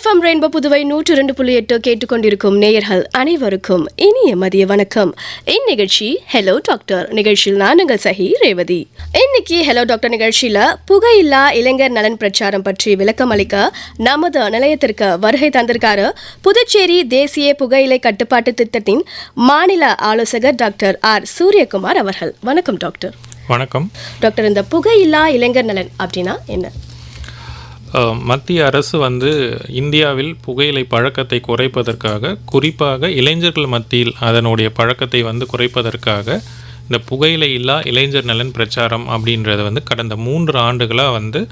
FM rainbow Puduvai 102.8 கேட்டுக்கொண்டிருக்கும் நேயர்கள் அனைவருக்கும் இனிய மதிய வணக்கம். இந்நிகழ்ச்சி ஹலோ டாக்டர் நிகழ்ச்சியில் நான் உங்கள் சஹி ரேவதி. இன்னைக்கு ஹலோ டாக்டர் நிகழ்ச்சியில புகையில்லா இளைஞர் நலன் பிரச்சாரம் பற்றி விளக்கம் அளிக்க நமது நிலையத்திற்கு வருகை தந்திருக்காரு புதுச்சேரி தேசிய புகையிலை கட்டுப்பாட்டு திட்டத்தின் மாநில ஆலோசகர் டாக்டர் ஆர் சூரியகுமார் அவர்கள். வணக்கம் டாக்டர். வணக்கம் டாக்டர். இந்த புகையில்லா இளைஞர் நலன் அப்படின்னா என்ன? மத்திய அரசு இந்தியாவில் புகையிலை பழக்கத்தை குறைப்பதற்காக, குறிப்பாக இளைஞர்கள் மத்தியில் அதனுடைய பழக்கத்தை குறைப்பதற்காக இந்த புகையிலை இல்லா இளைஞர் நலன் பிரச்சாரம் அப்படின்றத கடந்த 3 ஆண்டுகளாக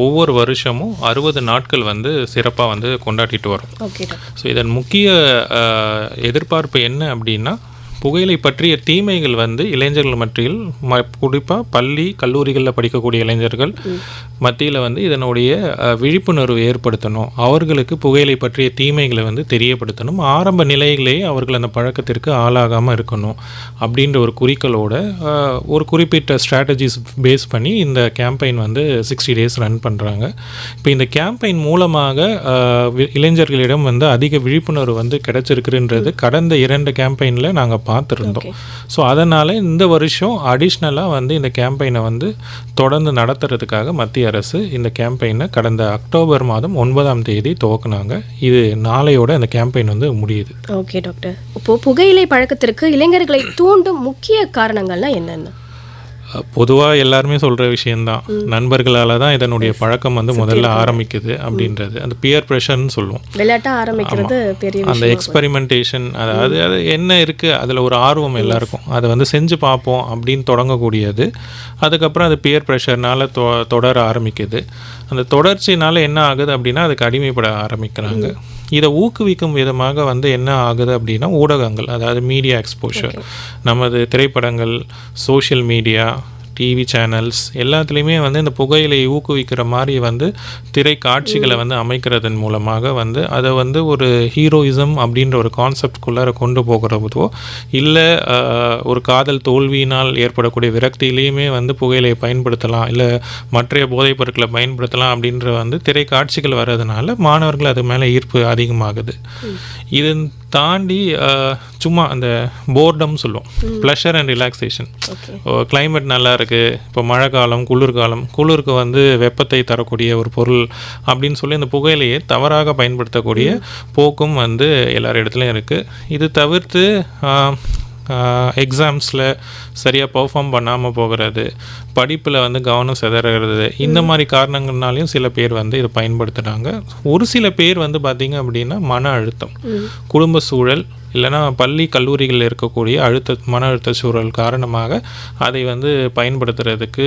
ஒவ்வொரு வருஷமும் 60 நாட்கள் சிறப்பாக கொண்டாடிட்டு வரோம். ஸோ இதன் முக்கிய எதிர்பார்ப்பு என்ன அப்படின்னா, புகையிலை பற்றிய தீமைகள் இளைஞர்கள் மத்தியில் குறிப்பாக பள்ளி கல்லூரிகளில் படிக்கக்கூடிய இளைஞர்கள் மத்தியில் இதனுடைய விழிப்புணர்வு ஏற்படுத்தணும், அவர்களுக்கு புகையிலை பற்றிய தீமைகளை தெரியப்படுத்தணும், ஆரம்ப நிலையிலேயே அவர்கள் அந்த பழக்கத்திற்கு ஆளாகாமல் இருக்கணும் அப்படின்ற ஒரு குறிக்கோளோட ஒரு குறிப்பிட்ட ஸ்ட்ராட்டஜிஸ் பேஸ் பண்ணி இந்த கேம்பெயின் 60 days ரன் பண்ணுறாங்க. இப்போ இந்த கேம்பெயின் மூலமாக இளைஞர்களிடம் அதிக விழிப்புணர்வு கிடைச்சிருக்குன்றது கடந்த 2 கேம்பெயினில் நாங்கள் பார்த்துருந்தோம். ஸோ அதனால் இந்த வருஷம் அடிஷ்னலாக இந்த கேம்பெயினை தொடர்ந்து நடத்துறதுக்காக மத்திய அரசு இந்த கேம்பெயினை கடந்த அக்டோபர் மாதம் 9ஆம் தேதி துவக்குனாங்க. இது நாளையோட இந்த கேம்பெயின் முடியுது. Okay doctor. இப்போ புகையிலை பழக்கத்திற்கு இளைஞர்களை தூண்டும் முக்கிய காரணங்கள்லாம் என்னென்ன? பொதுவாக எல்லாருமே சொல்கிற விஷயந்தான், நண்பர்களால் தான் இதனுடைய பழக்கம் முதல்ல ஆரம்பிக்குது அப்படின்றது. அந்த பியர் ப்ரெஷர்னு சொல்லுவோம், விளையாட்டாக ஆரம்பிக்கிறது பெரிய அந்த எக்ஸ்பெரிமெண்டேஷன். அதாவது அது என்ன இருக்குது, அதில் ஒரு ஆர்வம் எல்லாருக்கும், அதை செஞ்சு பார்ப்போம் அப்படின்னு தொடங்கக்கூடியது. அதுக்கப்புறம் அது பியர் ப்ரெஷர்னால் தொடர ஆரம்பிக்குது. அந்த தொடர்ச்சினால் என்ன ஆகுது அப்படின்னா அதுக்கு அடிமைப்பட ஆரம்பிக்கிறாங்க. இதை ஊக்குவிக்கும் விதமாக என்ன ஆகுது அப்படின்னா ஊடகங்கள், அதாவது மீடியா எக்ஸ்போஷர், நமது திரைப்படங்கள், சோஷியல் மீடியா, டிவி சேனல்ஸ் எல்லாத்துலேயுமே இந்த புகையிலையை ஊக்குவிக்கிற மாதிரி திரை காட்சிகளை அமைக்கிறதன் மூலமாக அதை ஒரு ஹீரோயிசம் அப்படின்ற ஒரு கான்செப்ட்குள்ளார கொண்டு போகிறதோ, இல்லை ஒரு காதல் தோல்வியினால் ஏற்படக்கூடிய விரக்தியிலையுமே புகையிலையை பயன்படுத்தலாம், இல்லை மற்ற போதைப் பொருட்களை பயன்படுத்தலாம் அப்படின்ற திரை காட்சிகள் வர்றதுனால மாணவர்கள் அது மேலே ஈர்ப்பு அதிகமாகுது. இது தாண்டி சும்மா அந்த போர்டம் சொல்லுவோம், ப்ளஷர் அண்ட் ரிலாக்ஸேஷன். கிளைமேட் நல்லா இருக்குது, இப்போ மழை காலம், குளிருக்கு வெப்பத்தை தரக்கூடிய ஒரு பொருள் அப்படின்னு சொல்லி அந்த புகையிலையை தவறாக பயன்படுத்தக்கூடிய போக்கும் எல்லார் இடத்துலையும் இருக்குது. இது தவிர்த்து எக்ஸாம்ஸில் சரியாக பர்ஃபார்ம் பண்ணாமல் போகிறது, படிப்பில் கவனம் சிதறது, இந்த மாதிரி காரணங்கள்னாலையும் சில பேர் இதை பயன்படுத்துகிறாங்க. ஒரு சில பேர் பார்த்திங்க அப்படின்னா மன அழுத்தம், குடும்ப சூழல், இல்லைனா பள்ளி கல்லூரிகளில் இருக்கக்கூடிய மன அழுத்த சூழல் காரணமாக அதை பயன்படுத்துறதுக்கு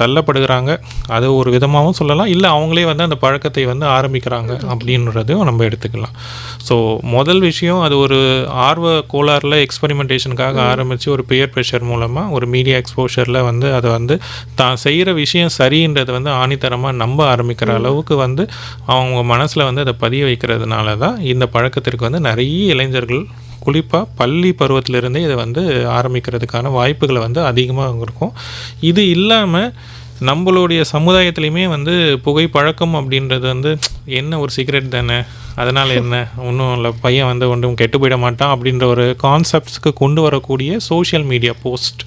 தள்ளப்படுகிறாங்க. அது ஒரு விதமாகவும் சொல்லலாம், இல்லை அவங்களே அந்த பழக்கத்தை ஆரம்பிக்கிறாங்க அப்படின்றதையும் நம்ம எடுத்துக்கலாம். ஸோ முதல் விஷயம், அது ஒரு ஆர்வ கோளாறில் எக்ஸ்பெரிமெண்டேஷனுக்காக ஆரம்பித்து ஒரு பியர் ப்ரெஷர் மூலமாக ஒரு மீடியா எக்ஸ்போஷரில் அதை தான் செய்கிற விஷயம் சரின்றதை ஆணித்தரமாக நம்ப ஆரம்பிக்கிற அளவுக்கு அவங்க மனசில் அதை பதிய வைக்கிறதுனால தான் இந்த பழக்கத்திற்கு நிறைய இளைஞர்கள் குறிப்பாக பள்ளி பருவத்திலிருந்தே இதை ஆரம்பிக்கிறதுக்கான வாய்ப்புகளை அதிகமாக இருக்கும். இது இல்லாமல் நம்மளுடைய சமுதாயத்துலேயுமே புகைப்பழக்கம் அப்படின்றது என்ன ஒரு சிகரெட் தானே, அதனால் என்ன, ஒன்றும் இல்லை, பையன் ஒன்றும் கெட்டு போயிட மாட்டான் அப்படின்ற ஒரு கான்செப்ட்ஸ்க்கு கொண்டு வரக்கூடிய சோஷியல் மீடியா போஸ்ட்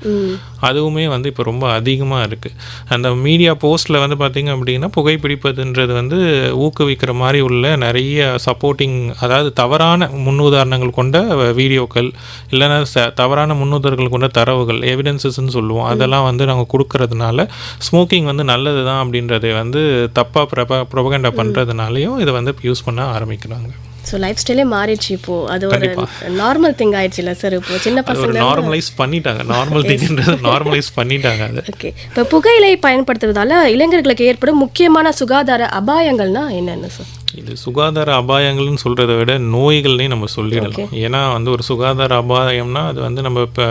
அதுவுமே இப்போ ரொம்ப அதிகமாக இருக்குது. அந்த மீடியா போஸ்ட்டில் பார்த்திங்க அப்படின்னா புகைப்பிடிப்பதுன்றது ஊக்குவிக்கிற மாதிரி உள்ள நிறைய சப்போர்ட்டிங், அதாவது தவறான முன்னுதாரணங்கள் கொண்ட வீடியோக்கள், இல்லைன்னா தவறான முன்னுதாரணங்கள் கொண்ட தரவுகள், எவிடன்சஸ்ன்னு சொல்லுவோம், அதெல்லாம் நாங்கள் கொடுக்கறதுனால ஸ்மோக்கிங் நல்லது தான் அப்படின்றதை தப்பாக ப்ரொபகண்டா பண்ணுறதுனாலையும் இதை யூஸ் பண்ண ஆரம்பிக்கிறாங்க. ஸோ லைஃப் ஸ்டைலே மாறிடுச்சு, இப்போது அது ஒரு நார்மல் திங் ஆயிடுச்சு இல்லை சார்? இப்போ சின்ன பசங்க நார்மலைஸ் பண்ணிட்டாங்க, நார்மல் திங்ன்றது நார்மலைஸ் பண்ணிட்டாங்க அது. ஓகே. இப்போ புகையிலை பயன்படுத்துறதால இளைஞர்களுக்கு ஏற்படும் முக்கியமான சுகாதார அபாயங்கள்னா என்னென்ன சார்? இது சுகாதார அபாயங்கள்னு சொல்கிறத விட நோய்கள்னே நம்ம சொல்லிடலாம். ஏன்னா ஒரு சுகாதார அபாயம்னா அது நம்ம இப்போ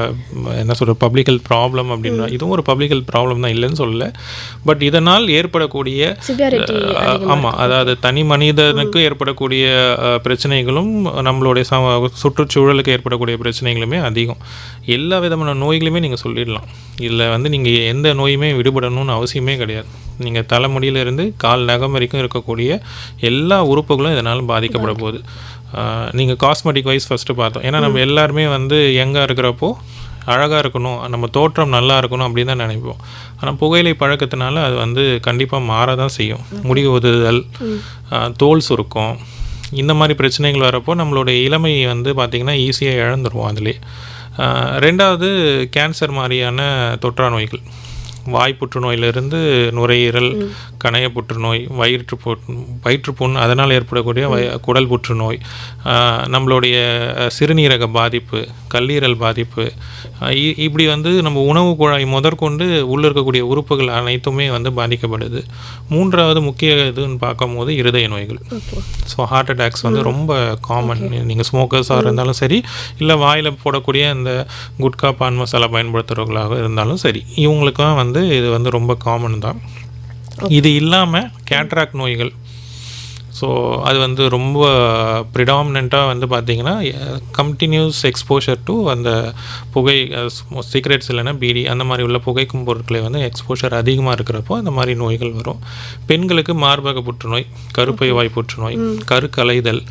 என்ன சொல்கிற பப்ளிக் ஹெல்த் ப்ராப்ளம் அப்படின்னா, இதுவும் ஒரு பப்ளிக் ஹெல்த் ப்ராப்ளம் தான், இல்லைன்னு சொல்லலை. பட் இதனால் ஏற்படக்கூடிய ஆமாம், அதாவது தனி மனிதனுக்கு ஏற்படக்கூடிய பிரச்சனைகளும் நம்மளுடைய சுற்றுச்சூழலுக்கு ஏற்படக்கூடிய பிரச்சனைகளுமே அதிகம். எல்லா விதமான நோய்களுமே நீங்கள் சொல்லிடலாம். இதில் நீங்கள் எந்த நோயுமே விடுபடணும்னு அவசியமே கிடையாது. நீங்கள் தலைமுடியிலிருந்து கால் நகம் வரைக்கும் இருக்கக்கூடிய எல்லா எல்லா உறுப்புகளும் இதனால் பாதிக்கப்பட போகுது. நீங்கள் காஸ்மெட்டிக் வைஸ் ஃபஸ்ட்டு பார்த்தோம். ஏன்னா நம்ம எல்லாருமே வந்து யங்காக இருக்கிறப்போ அழகாக இருக்கணும், நம்ம தோற்றம் நல்லா இருக்கணும் அப்படின்னு தான் நினைப்போம். ஆனால் புகையிலை பழக்கத்தினால அது வந்து கண்டிப்பாக மாற தான் செய்யும். முடி உதிர்தல், தோல் சுருக்கம், இந்த மாதிரி பிரச்சனைகள் வரப்போ நம்மளுடைய இளமை வந்து பார்த்திங்கன்னா ஈஸியாக இழந்துருவோம் அதிலே. ரெண்டாவது கேன்சர் மாதிரியான தொற்றா நோய்கள், வாய் புற்றுநோயிலிருந்து நுரையீரல், கணைய புற்றுநோய், வயிற்றுப்புண், அதனால் ஏற்படக்கூடிய குடல் புற்றுநோய், நம்மளுடைய சிறுநீரக பாதிப்பு, கல்லீரல் பாதிப்பு, இப்படி வந்து நம்ம உணவு குழாய் முதற்கொண்டு உள்ளே இருக்கக்கூடிய உறுப்புகள் அனைத்துமே வந்து பாதிக்கப்படுது. மூன்றாவது முக்கிய இதுன்னு பார்க்கும்போது இருதய நோய்கள். ஸோ ஹார்ட் அட்டாக்ஸ் வந்து ரொம்ப காமன். நீங்கள் ஸ்மோக்கர்ஸாக இருந்தாலும் சரி, இல்லை வாயில் போடக்கூடிய இந்த குட்கா பான் மசாலா பயன்படுத்துகிறவர்களாக இருந்தாலும் சரி, இவங்களுக்கும் வந்து இது வந்து ரொம்ப காமன் தான். இது இல்லாமல் கேட்ராக்ட் நோய்கள், ஸோ அது வந்து ரொம்ப ப்ரிடாமினண்ட்டாக வந்து பார்த்திங்கன்னா கண்டினியூஸ் எக்ஸ்போஷர் டு அந்த புகை, சிகரெட்ஸ் இல்லைன்னா பீடி அந்த மாதிரி உள்ள புகைக்கும் பொருட்களை வந்து எக்ஸ்போஷர் அதிகமாக இருக்கிறப்போ அந்த மாதிரி நோய்கள் வரும். பெண்களுக்கு மார்பக புற்றுநோய், கருப்பை வாய் புற்றுநோய், கருக்கலைதல்,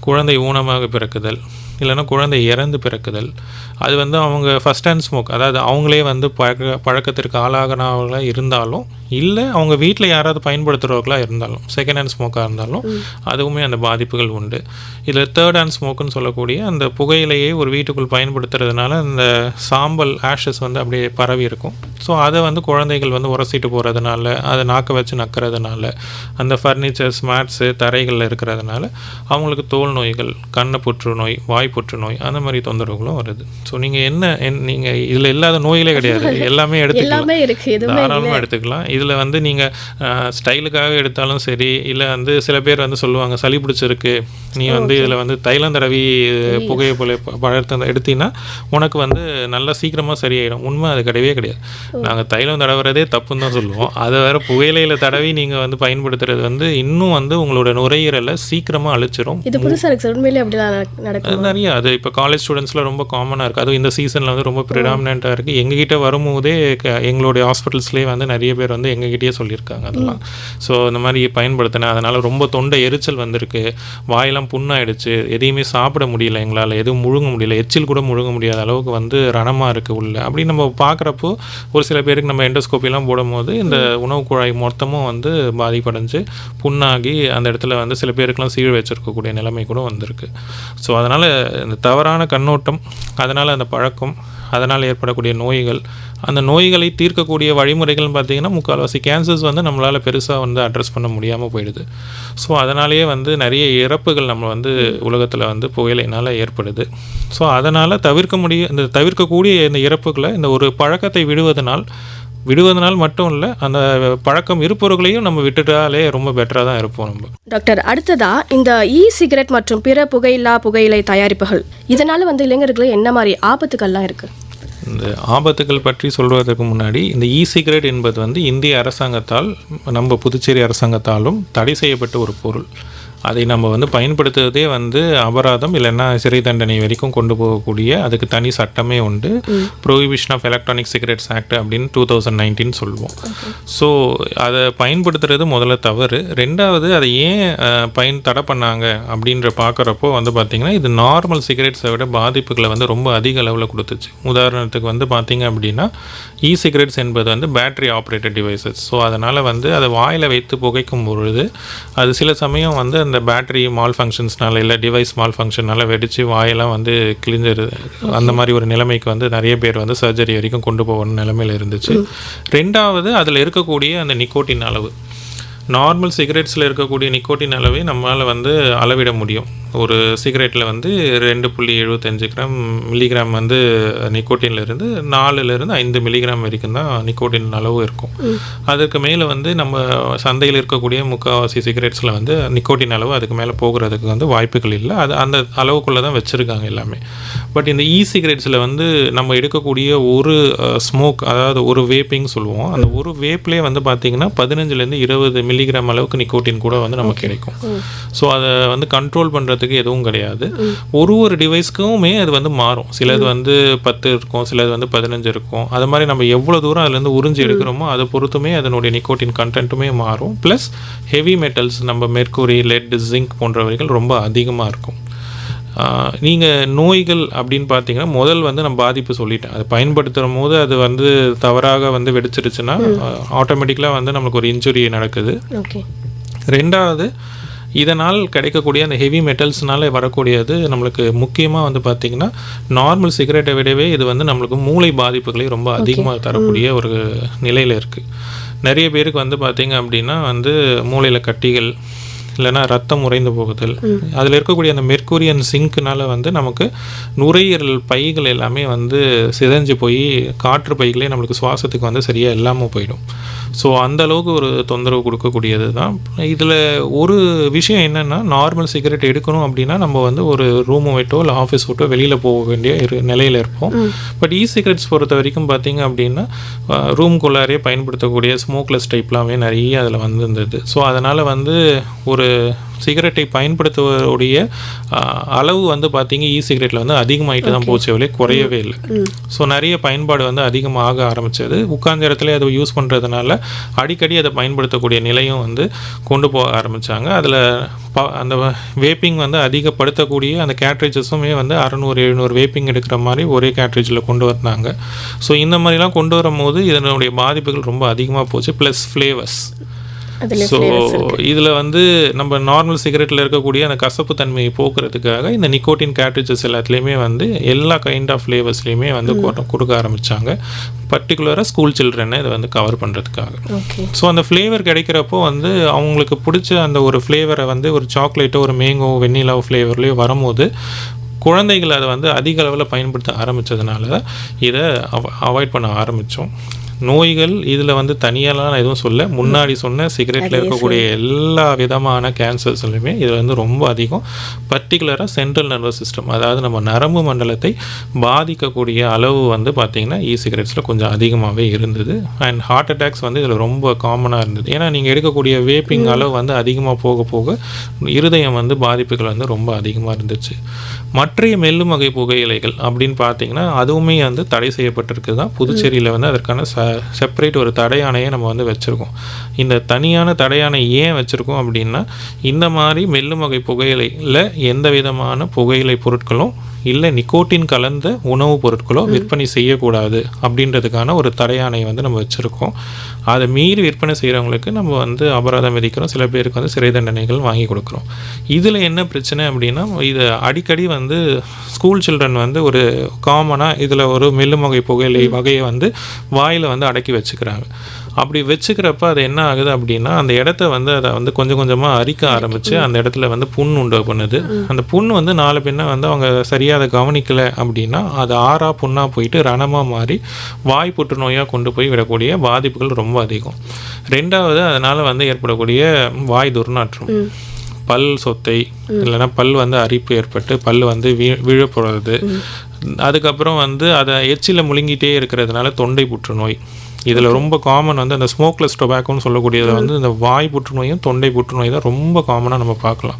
குழந்தை ஊனமாக பிறக்குதல், இல்லைன்னா குழந்தை இறந்து பிறக்குதல், அது வந்து அவங்க ஃபஸ்ட் ஹேண்ட் ஸ்மோக், அதாவது அவங்களே வந்து பழக்கத்திற்கு ஆளாகனவர்களாக இருந்தாலும், இல்லை அவங்க வீட்டில் யாராவது பயன்படுத்துகிறவர்களாக இருந்தாலும், செகண்ட் ஹேண்ட் ஸ்மோக்காக இருந்தாலும் அதுவுமே அந்த பாதிப்புகள் உண்டு. இதில் தேர்ட் ஹேண்ட் ஸ்மோக்குன்னு சொல்லக்கூடிய அந்த புகையிலையே ஒரு வீட்டுக்குள் பயன்படுத்துறதுனால அந்த சாம்பல் ஆஷஸ் வந்து அப்படியே பரவி இருக்கும். ஸோ அதை வந்து குழந்தைகள் வந்து உரசிட்டு போகிறதுனால, அதை நாக்க வச்சு நக்கிறதுனால, அந்த ஃபர்னிச்சர்ஸ், மேட்ஸு, தரைகளில் இருக்கிறதுனால அவங்களுக்கு தோல் நோய்கள், கண்ணு புற்றுநோய், வாய் புற்றுநோய், அந்த மாதிரி தொந்தரவுகளும் வருது. ஸோ நீங்கள் நீங்கள் இதில் இல்லாத நோய்களே கிடையாது, எல்லாமே எடுத்துக்கலாம், தாராளமாக எடுத்துக்கலாம். இதில் வந்து நீங்கள் ஸ்டைலுக்காக எடுத்தாலும் சரி, இல்லை வந்து சில பேர் வந்து சொல்லுவாங்க சளி பிடிச்சிருக்கு, நீ வந்து இதில் வந்து தைலம் தடவி புகையை போல பழத்தை எடுத்தீங்கன்னா உனக்கு வந்து நல்லா சீக்கிரமாக சரியாயிடும். உண்மை அது கிடையவே கிடையாது. நாங்கள் தைலம் தடவுறதே தப்புன்னு தான் சொல்லுவோம். அதை வேறு புகையிலையில் தடவி நீங்கள் வந்து பயன்படுத்துறது வந்து இன்னும் வந்து உங்களோட நுரையீரலை சீக்கிரமாக அழிச்சிரும். இது புதுசாக இருக்குது, உண்மையிலே அப்படிலாம் நடக்கும் நிறைய. அது இப்போ காலேஜ் ஸ்டூடெண்ட்ஸில் ரொம்ப காமனாக இருக்குது. அதுவும் இந்த சீசனில் வந்து ரொம்ப ப்ரிடாமினண்ட்டாக இருக்குது. எங்ககிட்ட வரும்போதே எங்களுடைய ஹாஸ்பிட்டல்ஸ்லேயே வந்து நிறைய பேர் வந்து எங்ககிட்டயே சொல்லியிருக்காங்க அதெல்லாம். ஸோ இந்த மாதிரி பயன்படுத்தினேன், அதனால் ரொம்ப தொண்டை எரிச்சல் வந்திருக்கு, வாயெல்லாம் புண்ணாயிடுச்சு, எதையுமே சாப்பிட முடியல, எங்களால் எதுவும் முழுங்க முடியல, எச்சில் கூட முழுங்க முடியாத அளவுக்கு வந்து ரணமாக இருக்குது உள்ள அப்படின்னு நம்ம பார்க்குறப்போ, ஒரு சில பேருக்கு நம்ம எண்டோஸ்கோப்பிலாம் போடும்போது இந்த உணவு குழாய் மொத்தமும் வந்து பாதிப்படைஞ்சு புண்ணாகி அந்த இடத்துல வந்து சில பேருக்குலாம் சீழ் வச்சிருக்கக்கூடிய நிலைமை கூட வந்திருக்கு. ஸோ அதனால் இந்த தவறான கண்ணோட்டம், அதனால் அந்த பழக்கம், அதனால் ஏற்படக்கூடிய நோய்கள், அந்த நோய்களை தீர்க்கக்கூடிய வழிமுறைகள்னு பார்த்திங்கன்னா முக்கால்வாசி கேன்சர்ஸ் வந்து நம்மளால் பெருசாக வந்து அட்ரஸ் பண்ண முடியாமல் போயிடுது. ஸோ அதனாலேயே வந்து நிறைய இறப்புகள் நம்ம வந்து உலகத்தில் வந்து புகையிலைனால் ஏற்படுது. ஸோ அதனால் தவிர்க்கக்கூடிய இந்த இறப்புகளை இந்த ஒரு பழக்கத்தை விடுவதனால் மட்டும் இல்லை, அந்த பழக்கம் இருப்பவர்களையும் நம்ம விட்டுட்டாலே ரொம்ப பெட்டராக தான் இருப்போம் நம்ம. டாக்டர், அடுத்ததா இந்த சிகரெட் மற்றும் பிற புகையிலை தயாரிப்புகள், இதனால் வந்து இளைஞர்களுக்கு என்ன மாதிரி ஆபத்துக்கள்லாம் இருக்குது? இந்த ஆபத்துகள் பற்றி சொல்வதற்கு முன்னாடி, இந்த சிகரெட் என்பது வந்து இந்திய அரசாங்கத்தால், நம்ம புதுச்சேரி அரசாங்கத்தாலும் தடை செய்யப்பட்ட ஒரு பொருள். அதை நம்ம வந்து பயன்படுத்துவதே வந்து அபராதம், இல்லைன்னா சிறை தண்டனை வரைக்கும் கொண்டு போகக்கூடிய அதுக்கு தனி சட்டமே உண்டு. Prohibition of electronic cigarettes act அப்படின்னு 2019 சொல்லுவோம். ஸோ அதை பயன்படுத்துறது முதல்ல தவறு. ரெண்டாவது, அதை ஏன் தடை பண்ணாங்க அப்படின்ற பார்க்குறப்போ வந்து பார்த்திங்கன்னா, இது நார்மல் சிகரெட்ஸை விட பாதிப்புகளை வந்து ரொம்ப அதிக அளவில் கொடுத்துச்சு. உதாரணத்துக்கு வந்து பார்த்திங்க அப்படின்னா, சிகரெட்ஸ் என்பது வந்து பேட்டரி ஆப்ரேட்டட் டிவைசஸ். ஸோ அதனால் வந்து அதை வாயில் வைத்து புகைக்கும் பொழுது அது சில சமயம் வந்து அந்த பேட்டரி மால் ஃபங்க்ஷன்ஸ்னால, இல்லை டிவைஸ் மால் ஃபங்க்ஷனால் வெடித்து வாயெல்லாம் வந்து கிழிஞ்சிருது. அந்த மாதிரி ஒரு நிலைமைக்கு வந்து நிறைய பேர் வந்து சர்ஜரி வரைக்கும் கொண்டு போகணும் நிலைமையில் இருந்துச்சு. ரெண்டாவது, அதில் இருக்கக்கூடிய அந்த நிக்கோட்டின் அளவு, நார்மல் சிகரெட்ஸில் இருக்கக்கூடிய நிக்கோட்டின் அளவை நம்மளால் வந்து அளவிட முடியும். ஒரு சிகரெட்டில் வந்து 2.75 மில்லிகிராம் வந்து நிக்கோட்டினில் இருந்து 4லேருந்து 5 மில்லிகிராம் வரைக்கும் தான் நிக்கோட்டின் அளவு இருக்கும். அதுக்கு மேலே வந்து நம்ம சந்தையில் இருக்கக்கூடிய முக்கால்வாசி சிகரெட்ஸில் வந்து நிக்கோட்டின் அளவு அதுக்கு மேலே போகிறதுக்கு வந்து வாய்ப்புகள் இல்லை. அது அந்த அளவுக்குள்ளே தான் வச்சுருக்காங்க எல்லாமே. பட் இந்த சிகரெட்ஸில் வந்து நம்ம எடுக்கக்கூடிய ஒரு ஸ்மோக், அதாவது ஒரு வேப்பிங் சொல்லுவோம், அந்த ஒரு வேப்லேயே வந்து பார்த்திங்கன்னா 15லேருந்து 20 மில்லிகிராம் அளவுக்கு நிக்கோட்டின் கூட வந்து நமக்கு கிடைக்கும். ஸோ அதை வந்து கண்ட்ரோல் பண்ணுறதுக்கு எதுவும் கிடையாது. ஒரு டிவைஸ்க்குமே அது வந்து மாறும். சிலது வந்து 10 இருக்கும், சிலது வந்து 15 இருக்கும். அது மாதிரி நம்ம எவ்வளோ தூரம் அதுலேருந்து உறிஞ்சி எடுக்கிறோமோ அதை பொறுத்துமே அதனுடைய நிக்கோட்டின் கண்டென்ட்டுமே மாறும். ப்ளஸ் ஹெவி மெட்டல்ஸ் நம்ம மெர்க்குரி, லெட், ஜிங்க் போன்றவைகள் ரொம்ப அதிகமாக இருக்கும். நீங்கள் நோய்கள் அப்படின்னு பார்த்தீங்கன்னா முதல் வந்து நான் பாதிப்பு சொல்லிட்டேன். அதை பயன்படுத்துகிற போது அது வந்து தவறாக வந்து வெடிச்சிருச்சுன்னா ஆட்டோமேட்டிக்கலாக வந்து நம்மளுக்கு ஒரு இன்ஜுரி நடக்குது. ரெண்டாவது, இதனால் கிடைக்கக்கூடிய அந்த ஹெவி மெட்டல்ஸ்னால வரக்கூடியது நம்மளுக்கு முக்கியமாக வந்து பார்த்திங்கன்னா நார்மல் சிகரெட்டை விடவே இது வந்து நம்மளுக்கு மூளை பாதிப்புகளை ரொம்ப அதிகமாக தரக்கூடிய ஒரு நிலையில் இருக்குது. நிறைய பேருக்கு வந்து பார்த்திங்க அப்படின்னா வந்து மூளையில் கட்டிகள், இல்லைனா ரத்தம் உறைந்து போகுதல், அதில் இருக்கக்கூடிய அந்த மெர்க்குரியன் சிங்க்னால வந்து நமக்கு நுரையீரல் பைகள் எல்லாமே வந்து சிதைஞ்சு போய் காற்று பைகளே நம்மளுக்கு சுவாசத்துக்கு வந்து சரியாக இல்லாமல் போயிடும். ஸோ அந்த அளவுக்கு ஒரு தொந்தரவு கொடுக்கக்கூடியது தான். இதில் ஒரு விஷயம் என்னென்னா, நார்மல் சிகரெட் எடுக்கணும் அப்படின்னா நம்ம வந்து ஒரு ரூமை விட்டோ இல்லை ஆஃபீஸ் விட்டோ வெளியில் போக வேண்டிய நிலையில் இருப்போம். பட் சிகரெட்ஸ் பொறுத்த வரைக்கும் பார்த்திங்க அப்படின்னா ரூம்குள்ளாரே பயன்படுத்தக்கூடிய ஸ்மோக்லெஸ் டைப்லாமே நிறைய அதில் வந்து இருந்தது. ஸோ அதனால் வந்து ஒரு சிகரெட்டை பயன்படுத்துவதுடைய அளவு வந்து பார்த்திங்க சிகரெட்டில் வந்து அதிகமாகிட்டு தான் போச்சே வழியே குறையவே இல்லை. ஸோ நிறைய பயன்பாடு வந்து அதிகமாக ஆரம்பித்தது. உட்கார்ந்த இடத்துல அதை யூஸ் பண்ணுறதுனால அடிக்கடி அதை பயன்படுத்தக்கூடிய நிலையும் வந்து கொண்டு போக ஆரம்பித்தாங்க. அதில் அந்த வேப்பிங் வந்து அதிகப்படுத்தக்கூடிய அந்த கேட்ரேஜஸுமே வந்து 600-700 வேப்பிங் எடுக்கிற மாதிரி ஒரே கேட்ரேஜில் கொண்டு வந்தாங்க. ஸோ இந்த மாதிரிலாம் கொண்டு வரும்போது இதனுடைய பாதிப்புகள் ரொம்ப அதிகமாக போச்சு. Plus flavours. ஸோ இதில் வந்து நம்ம நார்மல் சிகரெட்டில் இருக்கக்கூடிய அந்த கசப்பு தன்மையை போக்குறதுக்காக இந்த நிக்கோட்டின் கேட்ரிஜஸ் எல்லாத்துலேயுமே வந்து எல்லா கைண்ட் ஆஃப் ஃப்ளேவர்ஸ்லேயுமே வந்து கொடுக்க ஆரம்பித்தாங்க. பர்டிகுலராக ஸ்கூல் சில்ட்ரனை இதை வந்து கவர் பண்ணுறதுக்காக. ஸோ அந்த ஃப்ளேவர் கிடைக்கிறப்போ வந்து அவங்களுக்கு பிடிச்ச அந்த ஒரு ஃப்ளேவரை வந்து ஒரு சாக்லேட்டோ ஒரு மேங்கோ வெண்ணிலா ஃப்ளேவர்லேயோ வரும்போது குழந்தைகள் அதை வந்து அதிக அளவில் பயன்படுத்த ஆரம்பித்ததுனால தான் இதை அவாய்ட் பண்ண ஆரம்பித்தோம். நோய்கள் இதில் வந்து தனியாலாம் நான் எதுவும் சொல்ல, முன்னாடி சொன்ன சிகரெட்டில் இருக்கக்கூடிய எல்லா விதமான கேன்சர்ஸ்லையுமே இதில் வந்து ரொம்ப அதிகம். பர்டிகுலராக சென்ட்ரல் நர்வஸ் சிஸ்டம், அதாவது நம்ம நரம்பு மண்டலத்தை பாதிக்கக்கூடிய அளவு வந்து பார்த்திங்கன்னா சிகரெட்ஸில் கொஞ்சம் அதிகமாகவே இருந்தது. அண்ட் ஹார்ட் அட்டாக்ஸ் வந்து இதில் ரொம்ப காமனாக இருந்தது. ஏன்னா நீங்கள் எடுக்கக்கூடிய வேப்பிங் அளவு வந்து அதிகமாக போக போக இருதயம் வந்து பாதிப்புகள் வந்து ரொம்ப அதிகமாக இருந்துச்சு. மற்ற மெல்லும் வகை புகையிலைகள் அப்படின்னு பார்த்தீங்கன்னா அதுவுமே வந்து தடை செய்யப்பட்டிருக்கு தான். புதுச்சேரியில் வந்து அதற்கான செப்பரேட் ஒரு தடையானையை நம்ம வந்து வச்சுருக்கோம். இந்த தனியான தடையானை ஏன் வச்சுருக்கோம் அப்படின்னா, இந்த மாதிரி மெல்லும் வகை புகையிலையில் எந்த விதமான புகையிலை பொருட்களும் இல்லை நிக்கோட்டின் கலந்த உணவுப் பொருட்களோ விற்பனை செய்யக்கூடாது அப்படின்றதுக்கான ஒரு தடையானை வந்து நம்ம வச்சுருக்கோம். அதை மீறி விற்பனை செய்கிறவங்களுக்கு நம்ம வந்து அபராதம் விதிக்கிறோம். சில பேருக்கு வந்து சிறை தண்டனைகள் வாங்கி கொடுக்குறோம். இதில் என்ன பிரச்சனை அப்படின்னா, இதை அடிக்கடி வந்து ஸ்கூல் சில்ட்ரன் வந்து ஒரு காமனாக இதில் ஒரு மெல்லும் வகை புகையிலை வகையை வந்து வாயில் வந்து அடக்கி வச்சுக்கிறாங்க. அப்படி வச்சுக்கிறப்ப அது என்ன ஆகுது அப்படின்னா, அந்த இடத்த வந்து அதை வந்து கொஞ்சம் கொஞ்சமாக அரிக்க ஆரம்பித்து அந்த இடத்துல வந்து புண் உண்டு பண்ணுது. அந்த புண் வந்து நாலு பின்ன வந்து அவங்க சரியாக அதை கவனிக்கலை அப்படின்னா அது ஆறா புண்ணாக போயிட்டு ரணமாக மாறி வாய் புற்றுநோயாக கொண்டு போய் விடக்கூடிய பாதிப்புகள் ரொம்ப அதிகம். ரெண்டாவது, அதனால் வந்து ஏற்படக்கூடிய வாய் துர்நாற்றம், பல் சொத்தை, இல்லைன்னா பல் வந்து அரிப்பு ஏற்பட்டு பல் வந்து விழப்போகிறது. அதுக்கப்புறம் வந்து அதை எச்சில் முழுங்கிட்டே இருக்கிறதுனால தொண்டை புற்றுநோய். இதில் ரொம்ப காமன் வந்து அந்த ஸ்மோக்லெஸ் டொபாக்கோன்னு சொல்லக்கூடியதை வந்து இந்த வாய் புற்றுநோயும் தொண்டை புற்றுநோய் தான் ரொம்ப காமனாக நம்ம பார்க்கலாம்.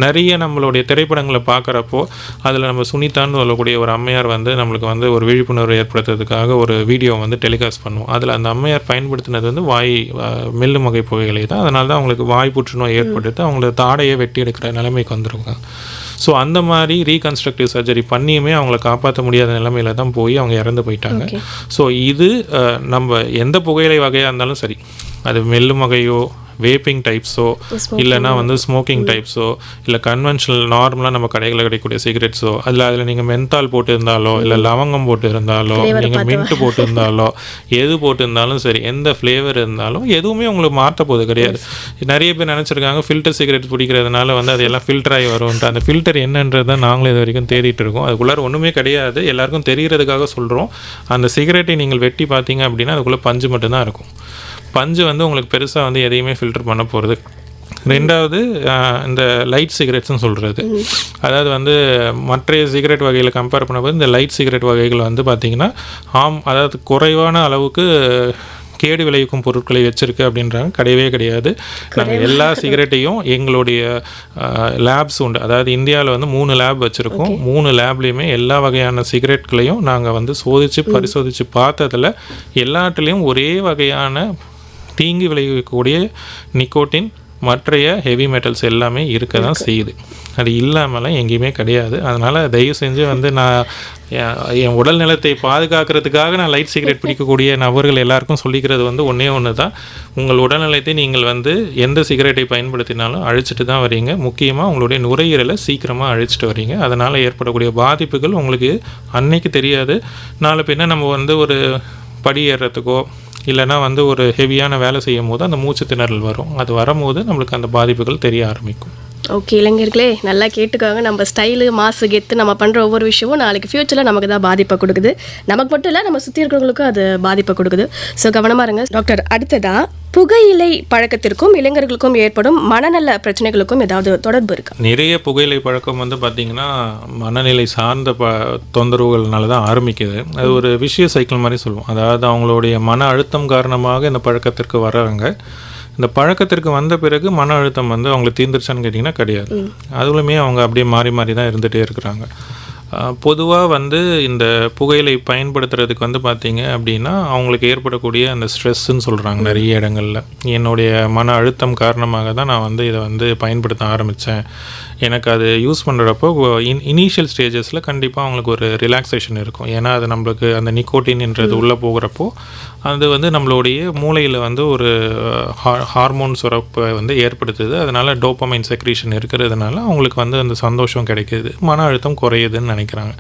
நிறைய நம்மளுடைய திரைப்படங்களை பார்க்குறப்போ அதில் நம்ம சுனிதான்னு சொல்லக்கூடிய ஒரு அம்மையார் வந்து நம்மளுக்கு வந்து ஒரு விழிப்புணர்வு ஏற்படுத்துறதுக்காக ஒரு வீடியோ வந்து டெலிகாஸ்ட் பண்ணுவோம். அதில் அந்த அம்மையார் பயன்படுத்தினது வந்து மெல்லும் வகை புகைகளை தான். அதனால தான் அவங்களுக்கு வாய் புற்றுநோய் ஏற்படுத்தி அவங்கள தாடையை வெட்டி எடுக்கிற நிலைமைக்கு வந்துருக்காங்க. ஸோ அந்த மாதிரி ரீகன்ஸ்ட்ரக்டிவ் சர்ஜரி பண்ணியுமே அவங்கள காப்பாற்ற முடியாத நிலைமையில தான் போய் அவங்க இறந்து போயிட்டாங்க. ஸோ இது நம்ம எந்த புகையிலை வகையாக இருந்தாலும் சரி, அது மெல்லும் வகையோ வேப்பிங் டைப்ஸோ இல்லைனா வந்து ஸ்மோக்கிங் டைப்ஸோ இல்லை கன்வென்ஷனல் நார்மலாக நம்ம கடைகளில் கிடைக்கக்கூடிய சிகரெட்ஸோ அதில் நீங்கள் மென்தால் போட்டு இருந்தாலோ இல்லை லவங்கம் போட்டு இருந்தாலோ நீங்கள் மின்ட்டு போட்டு இருந்தாலோ எது போட்டு இருந்தாலும் சரி, எந்த ஃப்ளேவர் இருந்தாலும் எதுவுமே உங்களுக்கு மாற்ற போது கிடையாது. நிறைய பேர் நினச்சிருக்காங்க ஃபில்டர் சிகரெட் பிடிக்கிறதுனால வந்து அது எல்லாம் ஃபில்டர் ஆகி வரும்ன்ட்டு. அந்த ஃபில்டர் என்னன்றதை நாங்களும் இது வரைக்கும் தேடிட்டு இருக்கோம். அதுக்குள்ளார ஒன்றுமே கிடையாது. எல்லாருக்கும் தெரிகிறதுக்காக சொல்கிறோம். அந்த சிகரெட்டை நீங்கள் வெட்டி பார்த்தீங்க அப்படின்னா அதுக்குள்ளே பஞ்சு மட்டும்தான் இருக்கும். பஞ்சு வந்து உங்களுக்கு பெருசாக வந்து எதையுமே ஃபில்டர் பண்ண போகிறது. ரெண்டாவது, இந்த லைட் சிகரெட்ஸ்னு சொல்கிறது, அதாவது வந்து மற்ற சிகரெட் வகைகளை கம்பேர் பண்ணும்போது இந்த லைட் சிகரெட் வகைகள் வந்து பார்த்திங்கன்னா அதாவது குறைவான அளவுக்கு கேடு விளைவிக்கும் பொருட்களை வச்சுருக்கு அப்படின்றாங்க. கிடையவே கிடையாது. நாங்கள் எல்லா சிகரெட்டையும் எங்களுடைய லேப்ஸ் உண்டு. அதாவது இந்தியாவில் வந்து 3 லேப் வச்சுருக்கோம். 3 லேப்லேயுமே எல்லா வகையான சிகரெட்களையும் நாங்கள் வந்து பரிசோதித்து பார்த்ததில் எல்லாத்துலேயும் ஒரே வகையான தீங்கு விளைவிக்கக்கூடிய நிக்கோட்டின் மற்றைய ஹெவி மெட்டல்ஸ் எல்லாமே இருக்க தான் செய்யுது. அது இல்லாமலாம் எங்கேயுமே கிடையாது. அதனால் தயவு செஞ்சு வந்து நான் என் உடல் நலத்தை பாதுகாக்கிறதுக்காக நான் லைட் சிகரெட் பிடிக்கக்கூடிய நபர்கள் எல்லாருக்கும் சொல்லிக்கிறது வந்து ஒன்று தான். உங்கள் உடல்நலத்தை நீங்கள் வந்து எந்த சிகரெட்டை பயன்படுத்தினாலும் அழிச்சிட்டு தான் வரீங்க. முக்கியமாக உங்களுடைய நுரையீரலை சீக்கிரமாக அழிச்சிட்டு வரீங்க. அதனால் ஏற்படக்கூடிய பாதிப்புகள் உங்களுக்கு அன்னைக்கு தெரியாது. நாளை பின்ன நம்ம வந்து ஒரு படி ஏறுறதுக்கோ இல்லைனா வந்து ஒரு ஹெவியான வேலை செய்யும் போது அந்த மூச்சு திணறல் வரும். அது வரும்போது நம்மளுக்கு அந்த பாதிப்புகள் தெரிய ஆரம்பிக்கும். ஓகே இளைஞர்களே, நல்லா கேட்டுக்காங்க. நம்ம ஸ்டைலு மாசு கெத்து நம்ம பண்ணுற ஒவ்வொரு விஷயமும் நாளைக்கு ஃப்யூச்சரில் நமக்கு தான் பாதிப்பை கொடுக்குது. நமக்கு மட்டும் இல்லை, நம்ம சுற்றி இருக்கிறவங்களுக்கும் அது பாதிப்பை கொடுக்குது. ஸோ கவனமாக இருங்க டாக்டர். அடுத்ததான் புகையிலை பழக்கத்திற்கும் இளைஞர்களுக்கும் ஏற்படும் மனநல பிரச்சனைகளுக்கும் ஏதாவது தொடர்பு இருக்கா? நிறைய புகையிலை பழக்கம் வந்து பார்த்திங்கன்னா மனநிலை சார்ந்த தொந்தரவுகள்னால தான் ஆரம்பிக்குது. அது ஒரு விஷய சைக்கிள் மாதிரி சொல்லுவோம். அதாவது அவங்களுடைய மன அழுத்தம் காரணமாக இந்த பழக்கத்திற்கு வர்றாங்க. இந்த பழக்கத்திற்கு வந்த பிறகு மன அழுத்தம் வந்து அவங்களுக்கு தீர்ந்துருச்சான்னு கேட்டிங்கன்னா கிடையாது. அதுவுமே அவங்க அப்படியே மாறி மாறி தான் இருந்துகிட்டே இருக்கிறாங்க. பொதுவாக வந்து இந்த புகையிலை பயன்படுத்துறதுக்கு வந்து பார்த்திங்க அப்படின்னா அவங்களுக்கு ஏற்படக்கூடிய அந்த ஸ்ட்ரெஸ்ஸுன்னு சொல்கிறாங்க நிறைய இடங்களில். என்னுடைய மன அழுத்தம் காரணமாக தான் நான் வந்து இதை வந்து பயன்படுத்த ஆரம்பித்தேன். எனக்கு அது யூஸ் பண்ணுறப்போ இனிஷியல் ஸ்டேஜஸில் கண்டிப்பாக அவங்களுக்கு ஒரு ரிலாக்ஸேஷன் இருக்கும். ஏன்னா அது நம்மளுக்கு அந்த நிக்கோட்டின்ன்றது உள்ளே போகிறப்போ அது வந்து நம்மளுடைய மூளையில் வந்து ஒரு ஹார்மோன் சுரப்பை வந்து ஏற்படுத்துது. அதனால் டோபமைன் செக்ரீஷன் இருக்கிறதுனால அவங்களுக்கு வந்து அந்த சந்தோஷம் கிடைக்கிது, மன அழுத்தம் குறையுதுன்னு நினைக்கிறாங்க.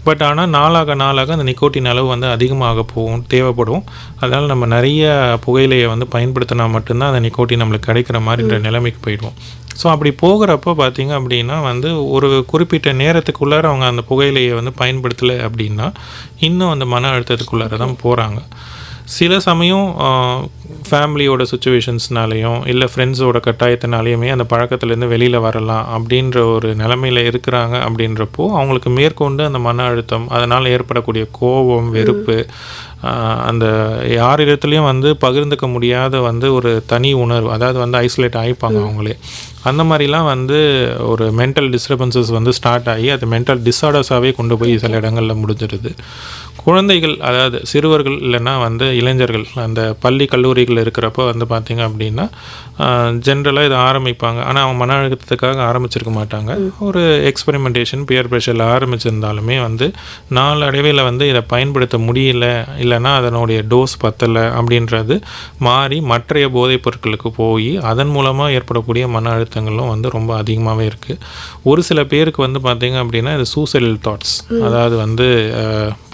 பட் ஆனால் நாளாக அந்த நிக்கோட்டின் அளவு வந்து அதிகமாக தேவைப்படும். அதனால் நம்ம நிறைய புகையிலையை வந்து பயன்படுத்தினா மட்டும்தான் அந்த நிக்கோட்டின் நம்மளுக்கு கிடைக்கிற மாதிரின்ற நிலைமைக்கு போயிடுவோம். ஸோ அப்படி போகிறப்போ பார்த்திங்க அப்படின்னா வந்து ஒரு குறிப்பிட்ட நேரத்துக்குள்ளார அவங்க அந்த புகையிலையை வந்து பயன்படுத்தலை அப்படின்னா இன்னும் அந்த மன அழுத்தத்துக்குள்ளார தான் போகிறாங்க. சில சமயம் ஃபேமிலியோட சுச்சுவேஷன்ஸ்னாலேயும் இல்லை ஃப்ரெண்ட்ஸோட கட்டாயத்தினாலேயுமே அந்த பழக்கத்துலேருந்து வெளியில் வரலாம் அப்படின்ற ஒரு நிலைமையில் இருக்கிறாங்க. அப்படின்றப்போ அவங்களுக்கு மேற்கொண்டு அந்த மன அழுத்தம், அதனால் ஏற்படக்கூடிய கோபம், வெறுப்பு, அந்த யாரிடத்துலையும் வந்து பகிர்ந்துக்க முடியாத வந்து ஒரு தனி உணர்வு, அதாவது வந்து ஐசோலேட் ஆகிப்பாங்க அவங்களே. அந்த மாதிரிலாம் வந்து ஒரு மென்டல் டிஸ்டர்பன்சஸ் வந்து ஸ்டார்ட் ஆகி அது மென்டல் டிஸார்டர்ஸாகவே கொண்டு போய் சில இடங்களில் முடிஞ்சிடுது. குழந்தைகள், அதாவது சிறுவர்கள் இல்லைன்னா வந்து இளைஞர்கள் அந்த பள்ளி கல்லூரிகள் இருக்கிறப்ப வந்து பார்த்திங்க அப்படின்னா ஜென்ரலாக இதை ஆரம்பிப்பாங்க. ஆனால் அவங்க மன அழுத்தத்துக்காக ஆரம்பிச்சிருக்க மாட்டாங்க. ஒரு எக்ஸ்பெரிமெண்டேஷன், பியர் ப்ரெஷரில் ஆரம்பிச்சிருந்தாலுமே வந்து நாளடைவில் வந்து இதை பயன்படுத்த முடியல, இல்லைன்னா அதனுடைய டோஸ் பத்தலை அப்படின்றது மாறி மற்றைய போதைப் பொருட்களுக்கு போய் அதன் மூலமாக ஏற்படக்கூடிய மன அழுத்தங்களும் வந்து ரொம்ப அதிகமாகவே இருக்குது. ஒரு சில பேருக்கு வந்து பார்த்திங்க அப்படின்னா இது சூசைடல் தாட்ஸ், அதாவது வந்து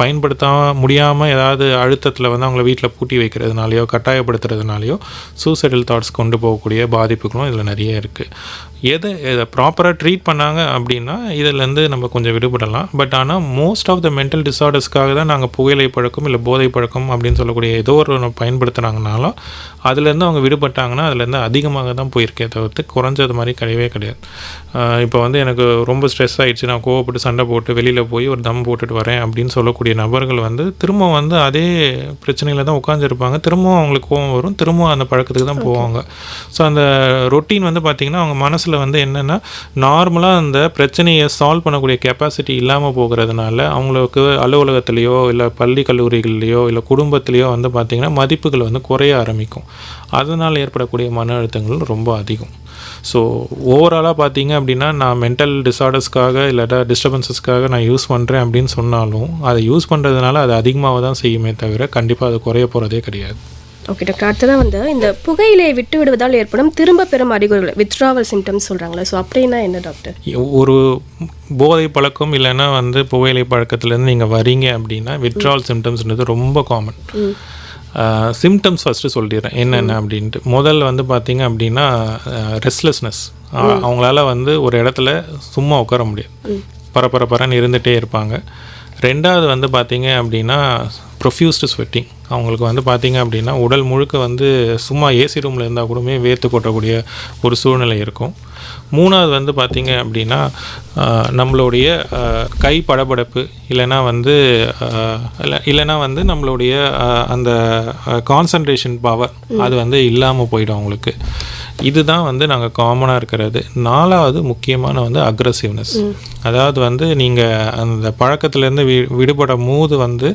பயன்படுத்த முடியாமல் ஏதாவது அழுத்தத்தில் வந்து அவங்கள வீட்டில் பூட்டி வைக்கிறதுனாலையோ கட்டாயப்படுத்துறதுனாலையோ சூசைடல் தாட்ஸ் கொண்டு போகக்கூடிய பாதிப்புகளும் இதில் நிறைய இருக்குது. இதை ப்ராப்பராக ட்ரீட் பண்ணாங்க அப்படின்னா இதிலேருந்து நம்ம கொஞ்சம் விடுபடலாம். பட் ஆனால் மோஸ்ட் ஆஃப் த மென்டல் டிஸார்டர்ஸ்க்காக தான் நாங்கள் புகையிலை பழக்கம் இல்லை போதை பழக்கம் அப்படின்னு சொல்லக்கூடிய ஏதோ ஒரு பயன்படுத்துனாங்கனாலும் அதுலேருந்து அவங்க விடுபட்டாங்கன்னா அதுலேருந்து அதிகமாக தான் போயிருக்கே தவிர்த்து குறைஞ்சது மாதிரி கிடையவே கிடையாது. இப்போ வந்து எனக்கு ரொம்ப ஸ்ட்ரெஸ் ஆகிடுச்சு, நான் கோவப்பட்டு சண்டை போட்டு வெளியில் போய் ஒரு தம் போட்டுட்டு வரேன் அப்படின்னு சொல்லக்கூடிய நபர்கள் வந்து திரும்ப வந்து அதே பிரச்சனையில் தான் உட்காந்துருப்பாங்க. திரும்பவும் அவங்களுக்கு கோவம் வரும், திரும்பவும் அந்த பழக்கத்துக்கு தான் போவாங்க. ஸோ அந்த ரொட்டீன் வந்து பார்த்திங்கன்னா அவங்க மனசில் வந்து என்னென்னா நார்மலாக அந்த பிரச்சனையை சால்வ் பண்ணக்கூடிய கெப்பாசிட்டி இல்லாமல் போகிறதுனால அவங்களுக்கு அலுவலகத்துலேயோ இல்லை பள்ளி கல்லூரிகள்லையோ இல்லை குடும்பத்துலேயோ வந்து பார்த்திங்கன்னா மதிப்புகள் வந்து குறைய ஆரம்பிக்கும். அதனால் ஏற்படக்கூடிய மன அழுத்தங்கள் ரொம்ப அதிகம். ஸோ ஓவராலாக பார்த்தீங்க அப்படின்னா நான் மென்டல் டிஸார்டர்ஸ்க்காக இல்லாட்டா டிஸ்டர்பன்ஸஸ்க்காக நான் யூஸ் பண்ணுறேன் அப்படின்னு சொன்னாலும் அதை யூஸ் பண்ணுறதுனால அது அதிகமாக தான் செய்யுமே தவிர கண்டிப்பாக அது குறைய போகிறதே கிடையாது. ஓகே டாக்டர், அடுத்ததான் வந்து இந்த புகையிலையை விட்டு விடுவதால் ஏற்படும் திரும்ப பெறும் அறிகுறிகள், வித்ட்ராவல் சிம்டம்ஸ் சொல்கிறாங்களே, ஸோ அப்படின்னா என்ன டாக்டர்? ஒரு போதை பழக்கம் இல்லைன்னா வந்து புகையிலை பழக்கத்துலேருந்து நீங்கள் வரீங்க அப்படின்னா வித்ட்ராவல் சிம்டம்ஸ்ன்றது ரொம்ப காமன். சிம்டம்ஸ் ஃபஸ்ட்டு சொல்லிடுறேன் என்னென்ன அப்படின்ட்டு. முதல்ல வந்து பார்த்திங்க அப்படின்னா ரெஸ்ட்லெஸ்னஸ், அவங்களால வந்து ஒரு இடத்துல சும்மா உட்கார முடியாது, பரபரன்னு இருந்துகிட்டே இருப்பாங்க. ரெண்டாவது வந்து பார்த்திங்க அப்படின்னா ப்ரொஃப்யூஸ்டு ஸ்வெட்டிங். அவங்களுக்கு வந்து பார்த்திங்க அப்படின்னா உடல் முழுக்க வந்து சும்மா ஏசி ரூமில் இருந்தால் கூடமே வேர்த்து கொட்டக்கூடிய ஒரு சூழ்நிலை இருக்கும். மூணாவது வந்து பார்த்திங்க அப்படின்னா நம்மளுடைய கை படபடப்பு, இல்லைன்னா வந்து நம்மளுடைய அந்த கான்சன்ட்ரேஷன் பவர் அது வந்து இல்லாமல் போயிடும் அவங்களுக்கு. இதுதான் வந்து நாங்கள் காமனாக இருக்கிறது. நாலாவது முக்கியமான வந்து அக்ரஸிவ்னஸ். அதாவது வந்து நீங்கள் அந்த பழக்கத்துலேருந்து விடுபடும் போது வந்து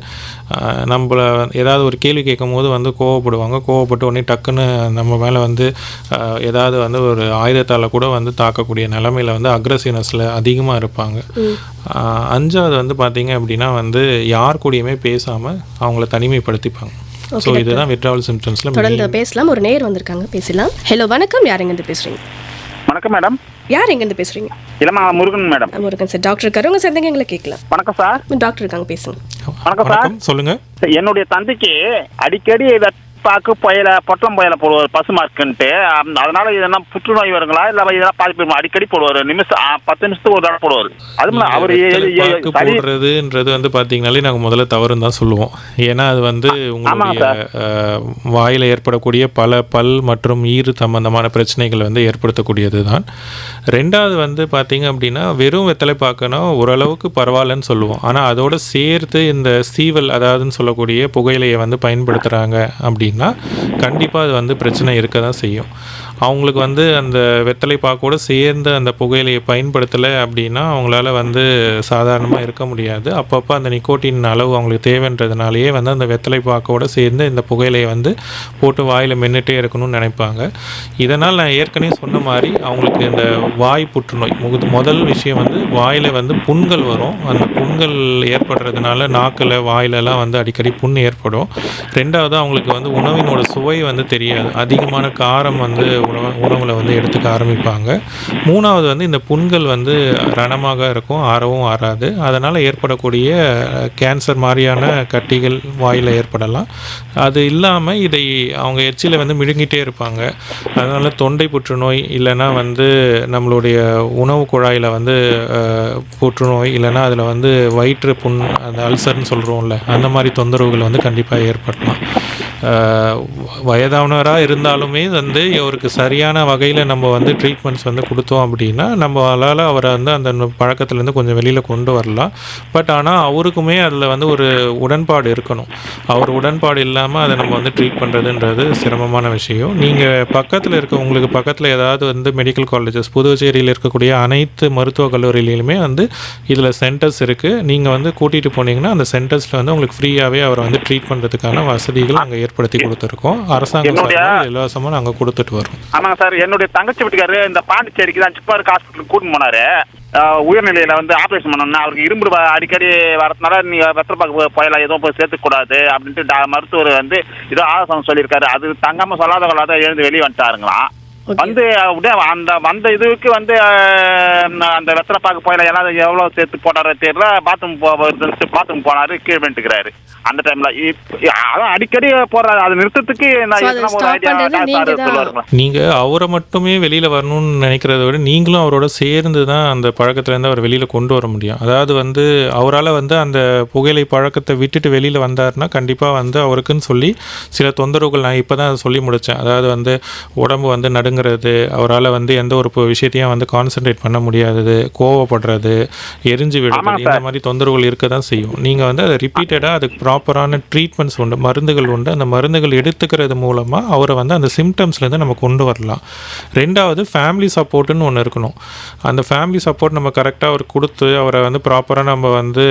நம்மளை ஏதாவது ஒரு கேள்வி கேட்கும் போது வந்து கோவப்பட்டு உடனே டக்குன்னு நம்ம மேலே வந்து ஏதாவது வந்து ஒரு ஆயுதத்தால் கூட வந்து தாக்கக்கூடிய நிலைமையில் வந்து அக்ரஸிவ்னஸில் அதிகமாக இருப்பாங்க. அஞ்சாவது வந்து பார்த்திங்க அப்படின்னா வந்து யார் கூடயுமே பேசாமல் அவங்கள தனிமைப்படுத்திப்பாங்க. ஸோ இதுதான் வித்ட்ராவல் சிம்டம்ஸில். தொடர்ந்து பேசலாம். ஒரு நேயர் வந்திருக்காங்க, பேசலாம். ஹலோ, வணக்கம். யார் எங்கேருந்து பேசுகிறீங்க? வணக்கம் மேடம். யார் எங்கேருந்து பேசுகிறீங்க? இல்லைம்மா, Murugan madam. Murugan sir. Doctor இருக்காரு, உங்கள் சேர்ந்தங்க எங்களை கேட்கலாம். வணக்கம் சார். டாக்டர் இருக்காங்க, பேசுங்க. வணக்கம் சார், சொல்லுங்கள். என்னுடைய தந்தைக்கு அடிக்கடி பாக்கு பொட்டலம் புயல போடுவார் பசுமார்க்குன்ட்டு. அதனால இதெல்லாம் புற்றுநோய் வருங்களா இல்லை இதெல்லாம் பாதிப்பு? அடிக்கடி போடுவார், 10 நிமிஷத்துக்கு ஒரு தடவை போடுவார். அது அவர் போடுறதுன்றது வந்து பார்த்தீங்கன்னாலே நாங்கள் முதல்ல தவறுன்னு தான் சொல்லுவோம். ஏன்னா அது வந்து உங்களுடைய வாயில் ஏற்படக்கூடிய பல பல் மற்றும் ஈறு சம்பந்தமான பிரச்சனைகள் வந்து ஏற்படுத்தக்கூடியது தான். ரெண்டாவது வந்து பார்த்தீங்க அப்படின்னா வெறும் வெத்தலை பார்க்கணும் ஓரளவுக்கு பரவாயில்லன்னு சொல்லுவோம். ஆனால் அதோடு சேர்த்து இந்த சீவல் அதாவதுன்னு சொல்லக்கூடிய புகையிலையை வந்து பயன்படுத்துகிறாங்க அப்படின்னா கண்டிப்பாக அது வந்து பிரச்சனை இருக்க தான் செய்யும். அவங்களுக்கு வந்து அந்த வெத்தலை பாக்கோடு சேர்ந்து அந்த புகையிலையை பயன்படுத்தலை அப்படின்னா அவங்களால வந்து சாதாரணமாக இருக்க முடியாது. அப்பப்போ அந்த நிக்கோட்டின் அளவு அவங்களுக்கு தேவைன்றதுனாலேயே வந்து அந்த வெத்தலை பாக்கோடு சேர்ந்து இந்த புகையிலையை வந்து போட்டு வாயில் மென்னுட்டே இருக்கணும்னு நினைப்பாங்க. இதனால் நான் ஏற்கனவே சொன்ன மாதிரி அவங்களுக்கு இந்த வாய் புற்றுநோய் முதல் விஷயம் வந்து வாயில் வந்து புண்கள் வரும். அந்த புண்கள் ஏற்படுறதுனால நாக்கில் வாயிலெல்லாம் வந்து அடிக்கடி புண் ஏற்படும். ரெண்டாவது அவங்களுக்கு வந்து உணவினோட சுவை வந்து தெரியாது. அதிகமான காரம் வந்து உணவில் வந்து எடுத்துக்க ஆரம்பிப்பாங்க. மூணாவது வந்து இந்த புண்கள் வந்து ரணமாக இருக்கும், ஆறவும் ஆறாது. அதனால் ஏற்படக்கூடிய கேன்சர் மாதிரியான கட்டிகள் வாயில் ஏற்படலாம். அது இல்லாமல் இதை அவங்க எச்சில் வந்து மிழுங்கிட்டே இருப்பாங்க. அதனால் தொண்டை புற்றுநோய், இல்லைன்னா வந்து நம்மளுடைய உணவு குழாயில் வந்து புற்றுநோய், இல்லைன்னா அதில் வந்து வயிற்று புண், அந்த அல்சர்னு சொல்கிறோம்ல, அந்த மாதிரி தொந்தரவுகள் வந்து கண்டிப்பாக ஏற்படலாம். வயதானவராக இருந்தாலுமே வந்து அவருக்கு சரியான வகையில் நம்ம வந்து ட்ரீட்மெண்ட்ஸ் வந்து கொடுத்தோம் அப்படின்னா நம்மளால் அவரை வந்து அந்த பழக்கத்துலேருந்து கொஞ்சம் வெளியில் கொண்டு வரலாம். பட் ஆனால் அவருக்குமே அதில் வந்து ஒரு உடன்பாடு இருக்கணும். அவர் உடன்பாடு இல்லாமல் அதை நம்ம வந்து ட்ரீட் பண்ணுறதுன்றது சிரமமான விஷயம். நீங்கள் உங்களுக்கு பக்கத்தில் ஏதாவது வந்து மெடிக்கல் காலேஜஸ், புதுச்சேரியில் இருக்கக்கூடிய அனைத்து மருத்துவக் கல்லூரியிலுமே வந்து இதில் சென்டர்ஸ் இருக்குது. நீங்கள் வந்து கூட்டிகிட்டு போனீங்கன்னா அந்த சென்டர்ஸில் வந்து உங்களுக்கு ஃப்ரீயாகவே அவரை வந்து ட்ரீட் பண்ணுறதுக்கான வசதிகள் அங்கே ஏற்படுத்தி கொடுத்துருக்கோம். அரசாங்கம் இலவசமாக நாங்கள் கொடுத்துட்டு வரோம். ஆமாங்க சார். என்னுடைய தங்கச்சி வீட்டுக்காரு இந்த பாண்டிச்சேரிக்கு தான் சிப்பாருக்கு ஹாஸ்பிட்டலுக்கு கூட்டிட்டு போனாரு. உயர்நிலையில் வந்து ஆப்ரேஷன் பண்ணணும்னா அவருக்கு இரும்பு அடிக்கடி வரதுனால நீங்கள் வெத்தலைப்பாக்கு புயல எதுவும் போய் சேர்த்துக்கூடாது அப்படின்ட்டு மருத்துவர் வந்து ஏதோ ஆலோசனை சொல்லியிருக்காரு. அது தங்காமல் சொல்லாத எழுந்து வெளியே வந்துட்டாருங்களாம். வந்து அந்த வந்த இதுக்கு வந்து அந்த வெத்தலைப்பாக்கு புயல எல்லாம் எவ்வளோ சேர்த்து போட்டாரோ தெரியல. பாத்ரூம் போனாரு, கீழே பண்ணிட்டுக்கிறாரு. அந்த டைம்ல அதான் அடிக்கடி போறாரு. அது நிறுத்தத்துக்கு நீங்க அவரை மட்டுமே வெளியில வரணும்னு நினைக்கிறத விட நீங்களும் அவரோட சேர்ந்து தான் அந்த பழக்கத்துலேருந்து அவர் வெளியில கொண்டு வர முடியும். அதாவது வந்து அவரால் வந்து அந்த புகையிலை பழக்கத்தை விட்டுட்டு வெளியில வந்தாருன்னா கண்டிப்பாக வந்து அவருக்குன்னு சொல்லி சில தொந்தரவுகள் நான் இப்போ தான் சொல்லி முடித்தேன். அதாவது வந்து உடம்பு வந்து நடுங்கிறது, அவரால் வந்து எந்த ஒரு விஷயத்தையும் வந்து கான்சென்ட்ரேட் பண்ண முடியாதது, கோவப்படுறது, எரிஞ்சு விடுறது, இந்த மாதிரி தொந்தரவுகள் இருக்க தான் செய்யும். நீங்கள் வந்து அதை ரிப்பீட்டடாக அதுக்கு ப்ராப்பரான ட்ரீட்மெண்ட்ஸ் உண்டு, மருந்துகள் உண்டு. அந்த மருந்துகள் எடுத்துக்கிறது மூலமாக அவரை வந்து அந்த சிம்டம்ஸ்லேருந்து நம்ம கொண்டு வரலாம். ரெண்டாவது ஃபேமிலி சப்போர்ட்டுன்னு ஒன்று இருக்கணும். அந்த ஃபேமிலி சப்போர்ட் நம்ம கரெக்டாக அவர் கொடுத்து அவரை வந்து ப்ராப்பராக நம்ம வந்து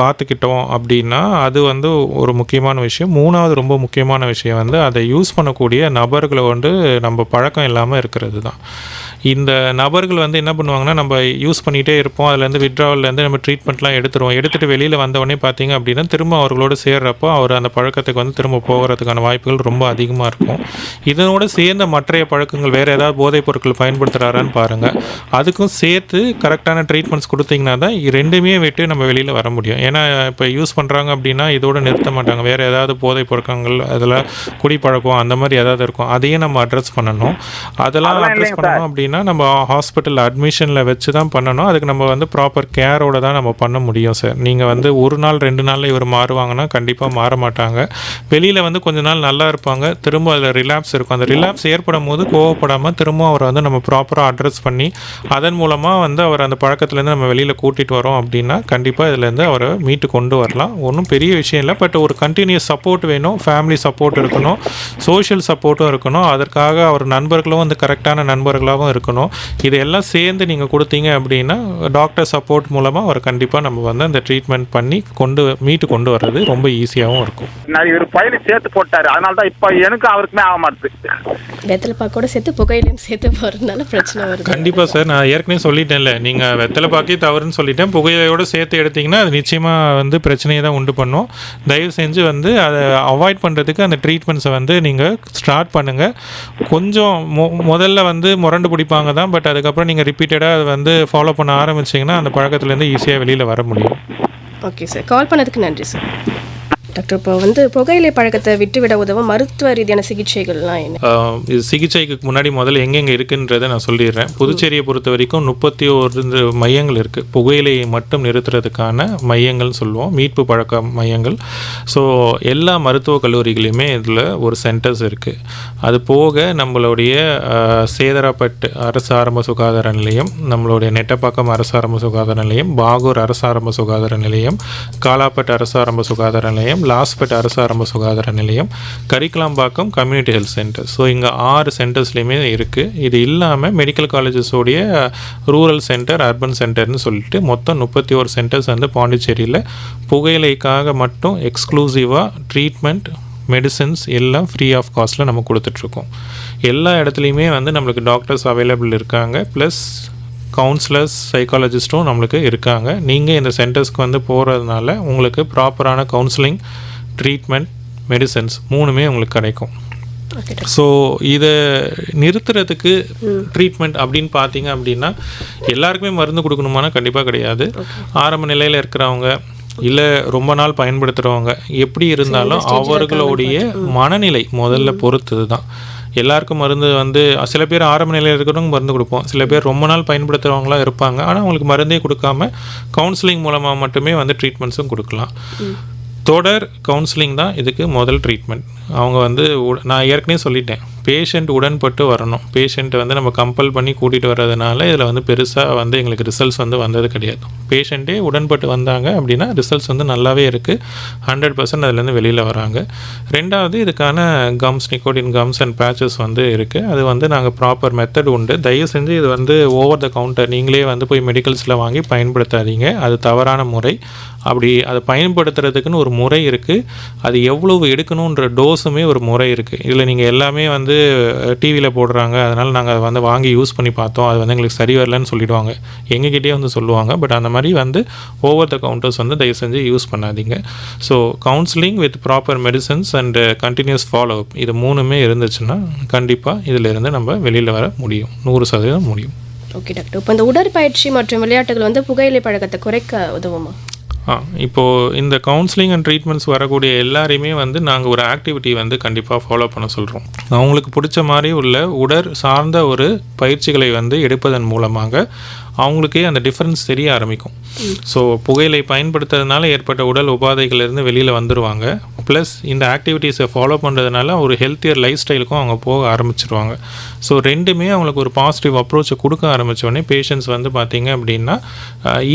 பார்த்துக்கிட்டோம் அப்படின்னா அது வந்து ஒரு முக்கியமான விஷயம். மூணாவது ரொம்ப முக்கியமான விஷயம் வந்து அதை யூஸ் பண்ணக்கூடிய நபர்களை வந்து நம்ம பழக்கம் இல்லாமல் இருக்கிறது தான். இந்த நபர்கள் வந்து என்ன பண்ணுவாங்கன்னா, நம்ம யூஸ் பண்ணிகிட்டே இருப்போம், அதுலேருந்து விட்ராவல்லேருந்து நம்ம ட்ரீட்மெண்ட்லாம் எடுத்துகிட்டு வெளியில் வந்தவொடனே பார்த்தீங்க அப்படின்னா திரும்ப அவர்களோட புகையிலையோடு சேர்றப்போ அவர் அந்த பழக்கத்துக்கு வந்து திரும்ப போகிறதுக்கான வாய்ப்புகள் ரொம்ப அதிகமாக இருக்கும். இதனோட சேர்ந்த மற்றைய பழக்கங்கள் வேறு ஏதாவது போதைப் பொருட்கள் பயன்படுத்துகிறாரான்னு பாருங்கள். அதுக்கும் சேர்த்து கரெக்டான ட்ரீட்மெண்ட்ஸ் கொடுத்தீங்கன்னா தான் ரெண்டுமே விட்டு நம்ம வெளியில் வர முடியும். ஏன்னா இப்போ யூஸ் பண்ணுறாங்க அப்படின்னா இதோடு நிறுத்த மாட்டாங்க. வேறு ஏதாவது போதைப் பொருட்கள் அதில் குடிப்பழக்கம் அந்த மாதிரி ஏதாவது இருக்கும், அதையும் நம்ம அட்ரஸ் பண்ணணும். அதெல்லாம் அட்ரஸ் பண்ணணும் அப்படின்னா நம்ம ஹாஸ்பிட்டல் அட்மிஷனில் வச்சு தான் பண்ணணும். அதுக்கு நம்ம வந்து ப்ராப்பர் கேரோட தான் நம்ம பண்ண முடியும் சார். நீங்கள் வந்து ஒரு நாள் 2 நாளில் இவர் மாறுவாங்கன்னா கண்டிப்பாக மாற மாட்டாங்க. வெளியில் வந்து கொஞ்ச நாள் நல்லா இருப்பாங்க, திரும்ப அதில் ரிலாப்ஸ் இருக்கும். அந்த ரிலாப்ஸ் ஏற்படும் போது கோவப்படாமல் திரும்ப அவரை வந்து நம்ம ப்ராப்பராக அட்ரஸ் பண்ணி அதன் மூலமாக வந்து அவர் அந்த பழக்கத்துலேருந்து நம்ம வெளியில் கூட்டிகிட்டு வரோம் அப்படின்னா கண்டிப்பாக இதுலேருந்து அவரை மீட்டு கொண்டு வரலாம். ஒன்றும் பெரிய விஷயம் இல்லை, பட் ஒரு கண்டினியூஸ் சப்போர்ட் வேணும், ஃபேமிலி சப்போர்ட் இருக்கணும், சோஷியல் சப்போர்ட்டும் இருக்கணும். அதற்காக அவர் நண்பர்களும் வந்து கரெக்டான நண்பர்களாகவும் இருக்கணும். இதெல்லாம் சேர்ந்து நீங்கள் கொடுத்தீங்க அப்படின்னா டாக்டர் சப்போர்ட் மூலமாக அவர் கண்டிப்பாக நம்ம வந்து அந்த ட்ரீட்மெண்ட் பண்ணி மீட்டு கொண்டு வர்றது ரொம்ப ஈஸியாகவும் இருக்கும். நான் இவர் பயில சேர்த்து போட்டாரு, அதனால தான் இப்போ எனக்கு அவருக்குமே ஆக மாட்டுது. வெத்தலை பாக்கோட சேர்த்து புகையிலையும் சேர்த்து போகிறதுனால பிரச்சனை வருது. கண்டிப்பாக சார், நான் ஏற்கனவே சொல்லிட்டேன்ல, நீங்கள் வெத்தலை பாக்கே தவறுன்னு சொல்லிட்டேன், புகையிலையோடு சேர்த்து எடுத்திங்கன்னா அது நிச்சயமாக வந்து பிரச்சனையை தான் உண்டு பண்ணும். தயவு செஞ்சு வந்து அதை அவாய்ட் பண்ணுறதுக்கு அந்த ட்ரீட்மெண்ட்ஸை வந்து நீங்கள் ஸ்டார்ட் பண்ணுங்கள். கொஞ்சம் முதல்ல வந்து முரண்டு பிடிப்பாங்க தான், பட் அதுக்கப்புறம் நீங்கள் ரிப்பீட்டடாக அதை வந்து ஃபாலோ பண்ண ஆரம்பிச்சிங்கன்னா அந்த பழக்கத்துலேருந்து ஈஸியாக வெளியில் வர முடியும். ஓகே சார், கால் பண்ணதுக்கு நன்றி சார். டாக்டர், இப்போ வந்து புகையிலை பழக்கத்தை விட்டுவிட உதவும் மருத்துவ ரீதியான சிகிச்சைகள்லாம் என்ன? இது சிகிச்சைக்கு முன்னாடி முதல்ல எங்கெங்கே இருக்குன்றதை நான் சொல்லிடுறேன். புதுச்சேரியை பொறுத்த வரைக்கும் 31 மையங்கள் இருக்குது. புகையிலையை மட்டும் நிறுத்துறதுக்கான மையங்கள்னு சொல்லுவோம், மீட்பு பழக்க மையங்கள். ஸோ எல்லா மருத்துவக் கல்லூரிகளையுமே இதில் ஒரு சென்டர்ஸ் இருக்குது. அது போக நம்மளுடைய சேதராப்பட்டு அரசு ஆரம்ப சுகாதார நிலையம், நம்மளுடைய நெட்டப்பாக்கம் அரசு ஆரம்ப சுகாதார நிலையம், பாகூர் அரசு ஆரம்ப சுகாதார நிலையம், காலாப்பட்டு அரசு ஆரம்ப சுகாதார நிலையம், லாஸ்பேட் அரசு ஆரம்ப சுகாதார நிலையம், Karikalampakkam community health centre. So இங்கே 6 சென்டர்ஸ்லையுமே இருக்குது. இது இல்லாமல் மெடிக்கல் காலேஜஸோடைய ரூரல் சென்டர், அர்பன் சென்டர்னு சொல்லிட்டு மொத்தம் 31 சென்டர்ஸ் வந்து பாண்டிச்சேரியில் புகையிலைக்காக மட்டும் எக்ஸ்க்ளூசிவாக ட்ரீட்மெண்ட், மெடிசன்ஸ் எல்லாம் ஃப்ரீ ஆஃப் காஸ்ட்டில் நம்ம கொடுத்துட்ருக்கோம். எல்லா இடத்துலையுமே வந்து நம்மளுக்கு டாக்டர்ஸ் அவைலபிள் இருக்காங்க, ப்ளஸ் கவுன்சிலர்ஸ், சைக்காலஜிஸ்ட்டும் நம்மளுக்கு இருக்காங்க. நீங்கள் இந்த சென்டர்ஸ்க்கு வந்து போகிறதுனால உங்களுக்கு ப்ராப்பரான கவுன்சிலிங், ட்ரீட்மெண்ட், மெடிசன்ஸ் 3மே உங்களுக்கு கிடைக்கும். ஸோ இதை நிறுத்துறதுக்கு ட்ரீட்மெண்ட் அப்படின்னு பார்த்தீங்க அப்படின்னா எல்லாருக்குமே மருந்து கொடுக்கணுமானா கண்டிப்பாக கிடையாது. ஆரம்ப நிலையில் இருக்கிறவங்க இல்லை ரொம்ப நாள் பயன்படுத்துகிறவங்க எப்படி இருந்தாலும் அவர்களுடைய மனநிலை முதல்ல பொறுத்தது தான். எல்லாருக்கும் மருந்து வந்து சில பேர் ஆரம்ப நிலையில் இருக்கிறவங்க மருந்து கொடுப்போம், சில பேர் ரொம்ப நாள் பயன்படுத்துகிறவங்களாம் இருப்பாங்க. ஆனால் அவங்களுக்கு மருந்தே கொடுக்காம கவுன்சிலிங் மூலமாக மட்டுமே வந்து ட்ரீட்மெண்ட்ஸும் கொடுக்கலாம். தொடர் கவுன்சிலிங் தான் இதுக்கு முதல் ட்ரீட்மெண்ட். அவங்க வந்து நான் ஏற்கனவே சொல்லிட்டேன், பேஷண்ட் உடன்பட்டு வரணும். பேஷண்ட்டை வந்து நம்ம கம்பல் பண்ணி கூட்டிகிட்டு வர்றதுனால இதில் வந்து பெருசாக வந்து எங்களுக்கு ரிசல்ட்ஸ் வந்து வந்தது கிடையாது. பேஷண்ட்டே உடன்பட்டு வந்தாங்க அப்படின்னா ரிசல்ட்ஸ் வந்து நல்லாவே இருக்குது, 100% அதுலேருந்து வெளியில் வராங்க. ரெண்டாவது, இதுக்கான comes, nicotine comes and patches வந்து இருக்குது. அது வந்து நாங்கள் ப்ராப்பர் மெத்தட் உண்டு. தயவு செஞ்சு இது வந்து ஓவர் த கவுண்டர் நீங்களே வந்து போய் மெடிக்கல்ஸில் வாங்கி பயன்படுத்தாதீங்க, அது தவறான முறை. அப்படி அதை பயன்படுத்துறதுக்குன்னு ஒரு முறை இருக்குது, அது எவ்வளவு எடுக்கணுன்ற டோஸுமே ஒரு முறை இருக்குது. இதில் நீங்கள் எல்லாமே வந்து டிவியில் போடுறாங்க, அதனால் நாங்கள் அதை வந்து வாங்கி யூஸ் பண்ணி பார்த்தோம், அது வந்து எங்களுக்கு சரி வரலன்னு சொல்லிவிடுவாங்க, எங்ககிட்டே வந்து சொல்லுவாங்க. பட் அந்த மாதிரி வந்து ஓவர் த கவுண்டர்ஸ் வந்து தயவு செஞ்சு யூஸ் பண்ணாதீங்க. So counselling with proper medicines and continuous follow up, இது 3மே இருந்துச்சுன்னா கண்டிப்பாக இதிலிருந்து நம்ம வெளியில் வர முடியும், 100% முடியும். ஓகே டாக்டர், இப்போ இந்த உடற்பயிற்சி மற்றும் விளையாட்டுகள் வந்து புகையிலை பழக்கத்தை குறைக்க உதவுமா? இப்போது இந்த கவுன்சிலிங் அண்ட் ட்ரீட்மெண்ட்ஸ் வரக்கூடிய எல்லாரையுமே வந்து நாங்கள் ஒரு ஆக்டிவிட்டி வந்து கண்டிப்பாக ஃபாலோ பண்ண சொல்கிறோம். அவங்களுக்கு பிடிச்ச மாதிரி உள்ள உடற் சார்ந்த ஒரு பயிற்சிகளை வந்து எடுப்பதன் மூலமாக அவங்களுக்கே அந்த டிஃப்ரென்ஸ் தெரிய ஆரம்பிக்கும். ஸோ புகையிலை பயன்படுத்துறதுனால ஏற்பட்ட உடல் உபாதைகள்லேருந்து வெளியில் வந்துடுவாங்க. ப்ளஸ் இந்த ஆக்டிவிட்டீஸை ஃபாலோ பண்ணுறதுனால ஒரு ஹெல்த்தியர் லைஃப் ஸ்டைலுக்கும் அவங்க போக ஆரம்பிச்சிருவாங்க. ஸோ ரெண்டுமே அவங்களுக்கு ஒரு பாசிட்டிவ் அப்ரோச்சை கொடுக்க ஆரம்பித்தோடனே பேஷண்ட்ஸ் வந்து பார்த்திங்க அப்படின்னா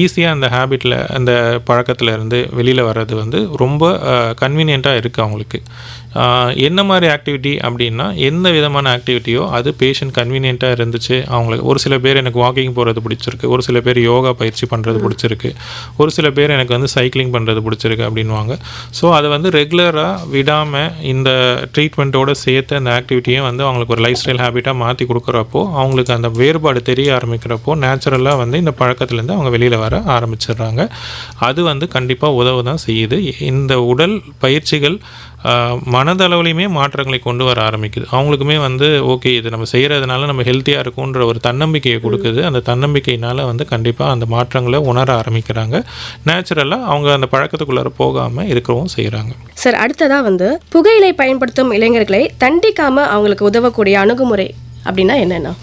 ஈஸியாக அந்த ஹேபிட்டில், அந்த பழக்கத்தில் இருந்து வெளியில் வர்றது வந்து ரொம்ப கன்வீனியண்ட்டாக இருக்குது அவங்களுக்கு. என்ன மாதிரி ஆக்டிவிட்டி அப்படின்னா, எந்த விதமான ஆக்டிவிட்டியோ அது பேஷண்ட் கன்வீனியண்ட்டாக இருந்துச்சு அவங்களுக்கு. ஒரு சில பேர் எனக்கு வாக்கிங் போகிறது பிடிச்சிருக்கு, ஒரு சில பேர் யோகா பயிற்சி பண்ணுறது பிடிச்சிருக்கு, ஒரு சில பேர் எனக்கு வந்து சைக்கிளிங் பண்ணுறது பிடிச்சிருக்கு அப்படின்வாங்க. ஸோ அதை வந்து ரெகுலர் ரெகுலராக விடாமல் இந்த ட்ரீட்மெண்ட்டோடு சேர்த்து அந்த ஆக்டிவிட்டியும் வந்து அவங்களுக்கு ஒரு லைஃப் ஸ்டைல் ஹேபிட்டாக மாற்றி கொடுக்குறப்போ அவங்களுக்கு அந்த வேறுபாடு தெரிய ஆரம்பிக்கிறப்போ நேச்சுரலாக வந்து இந்த பழக்கத்துலேருந்து அவங்க வெளியில் வர ஆரம்பிச்சிடுறாங்க. அது வந்து கண்டிப்பாக உதவு தான் செய்யுது. இந்த உடல் பயிற்சிகள் மனதளவுலையுமே மாற்றங்களை கொண்டு வர ஆரம்பிக்குது. அவங்களுக்குமே வந்து ஓகே, இது நம்ம செய்கிறதுனால நம்ம ஹெல்த்தியாக இருக்குன்ற ஒரு தன்னம்பிக்கையை கொடுக்குது. அந்த தன்னம்பிக்கையினால் வந்து கண்டிப்பாக அந்த மாற்றங்களை உணர ஆரம்பிக்கிறாங்க. நேச்சுரலாக அவங்க அந்த பழக்கத்துக்குள்ளார போகாமல் இருக்கவும் செய்கிறாங்க. சார், அடுத்ததாக வந்து புகையிலை பயன்படுத்தும் இளைஞர்களை தண்டிக்காமல் அவங்களுக்கு உதவக்கூடிய அணுகுமுறை அப்படின்னா என்னென்னா?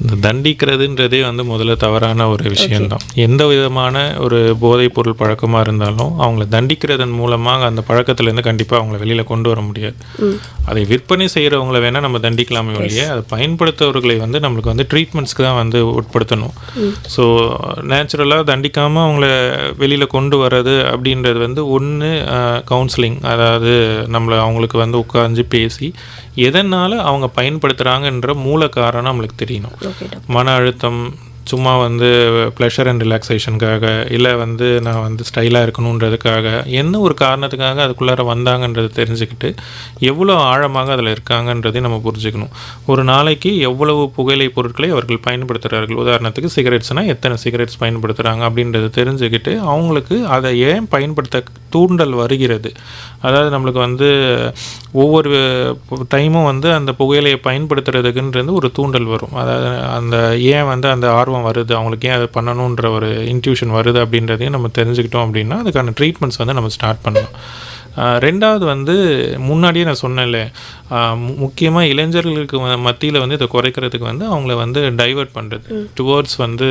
இந்த தண்டிக்கிறதுன்றதே வந்து முதல்ல தவறான ஒரு விஷயம்தான். எந்த விதமான ஒரு போதைப் பொருள் பழக்கமாக இருந்தாலும் அவங்கள தண்டிக்கிறதன் மூலமாக அந்த பழக்கத்துலேருந்து கண்டிப்பாக அவங்கள வெளியில் கொண்டு வர முடியாது. அதை விற்பனை செய்கிறவங்கள வேணால் நம்ம தண்டிக்கலாமே ஒழிய அதை பயன்படுத்துறவர்களை வந்து நம்மளுக்கு வந்து ட்ரீட்மெண்ட்ஸ்க்கு தான் வந்து உட்படுத்தணும். ஸோ நேச்சுரலாக தண்டிக்காமல் அவங்கள வெளியில் கொண்டு வர்றது அப்படின்றது வந்து ஒன்று கவுன்சிலிங், அதாவது நம்மளை அவங்களுக்கு வந்து உட்காந்து பேசி எதனால் அவங்க பயன்படுத்துகிறாங்கன்ற மூல காரணம் நம்மளுக்கு தெரியணும். மன அழுத்தம், சும்மா வந்து ப்ளஷர் அண்ட் ரிலாக்ஸேஷனுக்காக, இல்லை வந்து நான் வந்து ஸ்டைலாக இருக்கணுன்றதுக்காக, என்ன ஒரு காரணத்துக்காக அதுக்குள்ளார வந்தாங்கன்றது தெரிஞ்சுக்கிட்டு எவ்வளோ ஆழமாக அதில் இருக்காங்கன்றதையும் நம்ம புரிஞ்சுக்கணும். ஒரு நாளைக்கு எவ்வளவு புகையிலை பொருட்களை அவர்கள் பயன்படுத்துகிறார்கள், உதாரணத்துக்கு சிகரெட்ஸ்னால் எத்தனை சிகரெட்ஸ் பயன்படுத்துகிறாங்க அப்படின்றத தெரிஞ்சுக்கிட்டு அவங்களுக்கு அதை ஏன் பயன்படுத்த தூண்டல் வருகிறது. அதாவது நம்மளுக்கு வந்து ஒவ்வொரு டைமும் வந்து அந்த புகையிலையை பயன்படுத்துறதுக்குன்றது ஒரு தூண்டல் வரும். அதாவது அந்த ஏன் வந்து அந்த ஆர்வம் வருது, அவங்களுக்கு ஏன் அதை பண்ணணுன்ற ஒரு இன்ட்யூஷன் வருது அப்படின்றதையும் நம்ம தெரிஞ்சுக்கிட்டோம் அப்படின்னா அதுக்கான ட்ரீட்மெண்ட்ஸ் வந்து நம்ம ஸ்டார்ட் பண்ணலாம். ரெண்டாவது வந்து முன்னாடியே நான் சொன்னேன்ல, முக்கியமாக இளைஞர்களுக்கு மத்தியில் வந்து இதை குறைக்கிறதுக்கு வந்து அவங்கள வந்து டைவர்ட் பண்ணுறது டுவோர்ட்ஸ் வந்து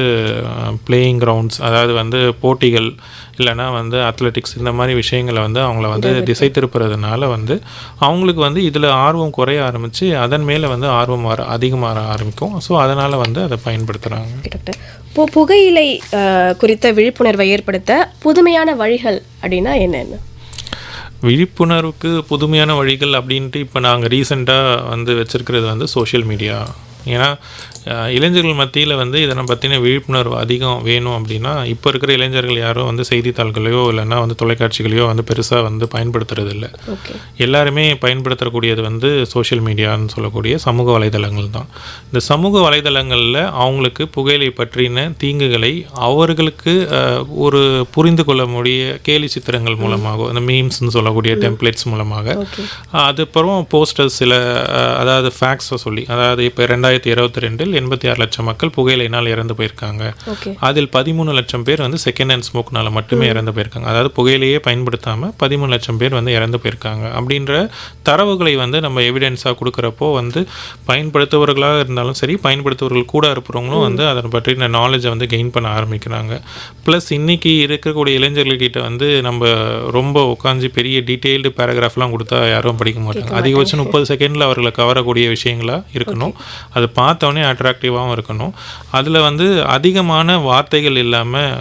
பிளேயிங் கிரவுண்ட்ஸ், அதாவது வந்து போட்டிகள் இல்லைனா வந்து அத்லெட்டிக்ஸ், இந்த மாதிரி விஷயங்களை வந்து அவங்கள வந்து திசை திருப்புறதுனால வந்து அவங்களுக்கு வந்து இதில் ஆர்வம் குறைய ஆரம்பித்து அதன் மேலே வந்து ஆர்வம் அதிகமாக ஆரம்பிக்கும். ஸோ அதனால் வந்து அதை பயன்படுத்துகிறாங்க. இப்போ புகையிலை குறித்த விழிப்புணர்வை ஏற்படுத்த புதுமையான வழிகள் அப்படின்னா என்னென்ன? விழிப்புணர்வுக்கு புதுமையான வழிகள் அப்படின்ட்டு இப்போ நாங்கள் ரீசெண்டாக வந்து வச்சுருக்கிறது வந்து சோஷியல் மீடியா. ஏன்னா இளைஞர்கள் மத்தியில் வந்து இதனை பற்றின விழிப்புணர்வு அதிகம் வேணும் அப்படின்னா இப்போ இருக்கிற இளைஞர்கள் யாரும் வந்து செய்தித்தாள்களையோ இல்லைன்னா வந்து தொலைக்காட்சிகளையோ வந்து பெருசாக வந்து பயன்படுத்துறது இல்லை. எல்லாருமே பயன்படுத்தக்கூடியது வந்து சோஷியல் மீடியான்னு சொல்லக்கூடிய சமூக வலைதளங்கள் தான். இந்த சமூக வலைதளங்களில் அவங்களுக்கு புகையிலை பற்றின தீங்குகளை அவர்களுக்கு ஒரு புரிந்து கொள்ள முடிய கேலி சித்திரங்கள் மூலமாக, இந்த மீம்ஸ்ன்னு சொல்லக்கூடிய டெம்ப்ளேட்ஸ் மூலமாக, அதுக்கப்புறம் போஸ்டர்ஸ் சில, அதாவது ஃபேக்ட்ஸை சொல்லி, அதாவது இப்போ 2022 86 லட்சம் மக்கள் புகையிலைனால் இறந்து போயிருக்காங்க. அதில் 13 லட்சம் பேர் வந்து செகண்ட் ஹேண்ட் ஸ்மோக்னால மட்டுமே இறந்து போயிருக்காங்க. அதாவது புகையிலையே பயன்படுத்தாமல் 13 லட்சம் பேர் வந்து இறந்து போயிருக்காங்க அப்படின்ற தரவுகளை வந்து நம்ம எவிடென்ஸாக கொடுக்குறப்போ வந்து பயன்படுத்துவர்களாக இருந்தாலும் சரி, பயன்படுத்துவர்கள் கூட இருப்பவங்களும் வந்து அதை பற்றின நாலேஜை வந்து கெயின் பண்ண ஆரம்பிக்கிறாங்க. ப்ளஸ் இன்றைக்கி இருக்கக்கூடிய இளைஞர்கள்கிட்ட வந்து நம்ம ரொம்ப உட்காந்து பெரிய டீட்டெயில்டு பேராகிராஃப்லாம் கொடுத்தா யாரும் படிக்க மாட்டாங்க. அதிகபட்சம் 30 செகண்டில் அவர்களை கவரக்கூடிய விஷயங்களாக இருக்கணும். அதை பார்த்தோன்னே அட்ராக்டிவாகவும் இருக்கணும். அதில் வந்து அதிகமான வார்த்தைகள் இல்லாமல்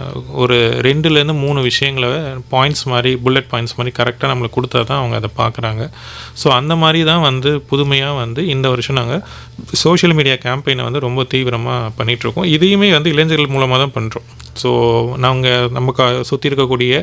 ஒரு 2லேருந்து 3 விஷயங்களை பாயிண்ட்ஸ் மாதிரி, புல்லட் பாயிண்ட்ஸ் மாதிரி கரெக்டாக நம்மளுக்கு கொடுத்தா தான் அவங்க அதை பார்க்குறாங்க. ஸோ அந்த மாதிரி தான் வந்து புதுமையாக வந்து இந்த வருஷம் நாங்கள் சோஷியல் மீடியா கேம்பெயினை வந்து ரொம்ப தீவிரமாக பண்ணிகிட்ருக்கோம். இதையுமே வந்து இளைஞர்கள் மூலமாக தான் பண்ணுறோம். ஸோ நாங்கள் நமக்கு சுற்றி இருக்கக்கூடிய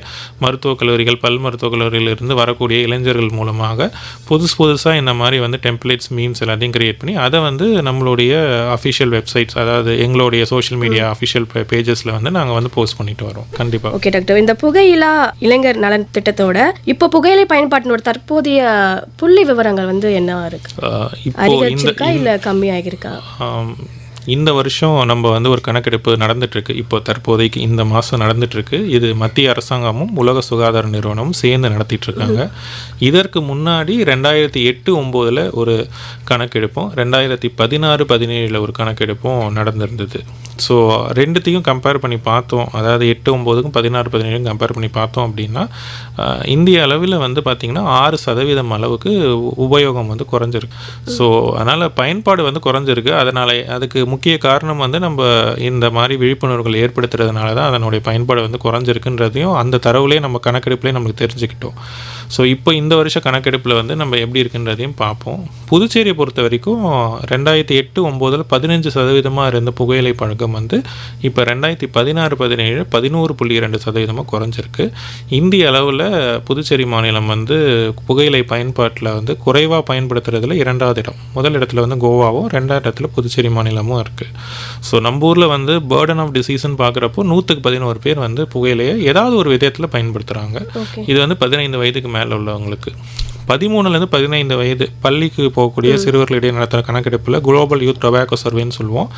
மருத்துவக் கல்லூரிகள், பல் மருத்துவக் கல்லூரியிலிருந்து வரக்கூடிய இளைஞர்கள் மூலமாக புதுசாக இந்த மாதிரி வந்து டெம்ப்ளேட்ஸ், மீம்ஸ் எல்லாத்தையும் கிரியேட் பண்ணி அதை வந்து நம்மளுடைய அஃபிஷியல் வெப்சைட்ஸ், அதாவது எங்களுடைய சோஷியல் மீடியா அஃபிஷியல் பேஜஸில் வந்து நாங்கள் வந்து போஸ்ட் பண்ணிட்டு வரோம். கண்டிப்பாக. ஓகே டாக்டர், இந்த புகையிலா இளைஞர் நலன் திட்டத்தோட இப்போ புகையிலை பயன்பாட்டினோட தற்போதைய புள்ளி விவரங்கள் வந்து என்ன இருக்கு? அதிகரிச்சிருக்கா இல்லை கம்மியாகிருக்கா? இந்த வருஷம் நம்ம வந்து ஒரு கணக்கெடுப்பு நடந்துகிட்ருக்கு. இப்போ தற்போதைக்கு இந்த மாதம் நடந்துகிட்ருக்கு. இது மத்திய அரசாங்கமும் உலக சுகாதார நிறுவனமும் சேர்ந்து நடத்திட்டுருக்காங்க. இதற்கு முன்னாடி 2008-09 ஒரு கணக்கெடுப்பும் 2016-17 ஒரு கணக்கெடுப்பும் நடந்திருந்தது. ஸோ ரெண்டுத்தையும் கம்பேர் பண்ணி பார்த்தோம், அதாவது 8-9க்கும் 16-17 கம்பேர் பண்ணி பார்த்தோம் அப்படின்னா இந்திய அளவில் வந்து பார்த்திங்கன்னா 6% அளவுக்கு உபயோகம் வந்து குறைஞ்சிருக்கு. ஸோ அதனால் பயன்பாடு வந்து குறைஞ்சிருக்கு. அதனால் அதுக்கு முக்கிய காரணம் வந்து நம்ம இந்த மாதிரி விழிப்புணர்வுகள் ஏற்படுத்துறதுனால தான் அதனுடைய பயன்பாடு வந்து குறைஞ்சிருக்குன்றதையும் அந்த தரவுலேயே நம்ம கணக்கெடுப்புலேயே நம்மளுக்கு தெரிஞ்சுக்கிட்டோம். ஸோ இப்போ இந்த வருஷ கணக்கெடுப்பில் வந்து நம்ம எப்படி இருக்குன்றதையும் பார்ப்போம். புதுச்சேரியை பொறுத்த வரைக்கும் 2008-09 15% இருந்த புகையிலை பழக்கம் வந்து இப்போ 2016-17 11.2% குறைஞ்சிருக்கு. இந்திய அளவில் புதுச்சேரி மாநிலம் வந்து புகையிலை பயன்பாட்டில் வந்து குறைவாக பயன்படுத்துறதுல 2வது இடம். முதல் இடத்துல வந்து கோவாவும் 2வது இடத்துல புதுச்சேரி மாநிலமும் இருக்குது. ஸோ நம்ம ஊரில் வந்து பேர்டன் ஆஃப் டிசீஸ்ன்னு பார்க்குறப்போ 100க்கு 11 பேர் வந்து புகையிலையை ஏதாவது ஒரு விதத்தில் பயன்படுத்துகிறாங்க. இது வந்து 15 வயதுக்கு மேலே உள்ளவங்களுக்கு. 13லேருந்து 15 வயது பள்ளிக்கு போகக்கூடிய சிறுவர்களிடையே நடத்துகிற கணக்கெடுப்பில் குளோபல் யூத் டொபாக்கோ சர்வேன்னு சொல்லுவோம்,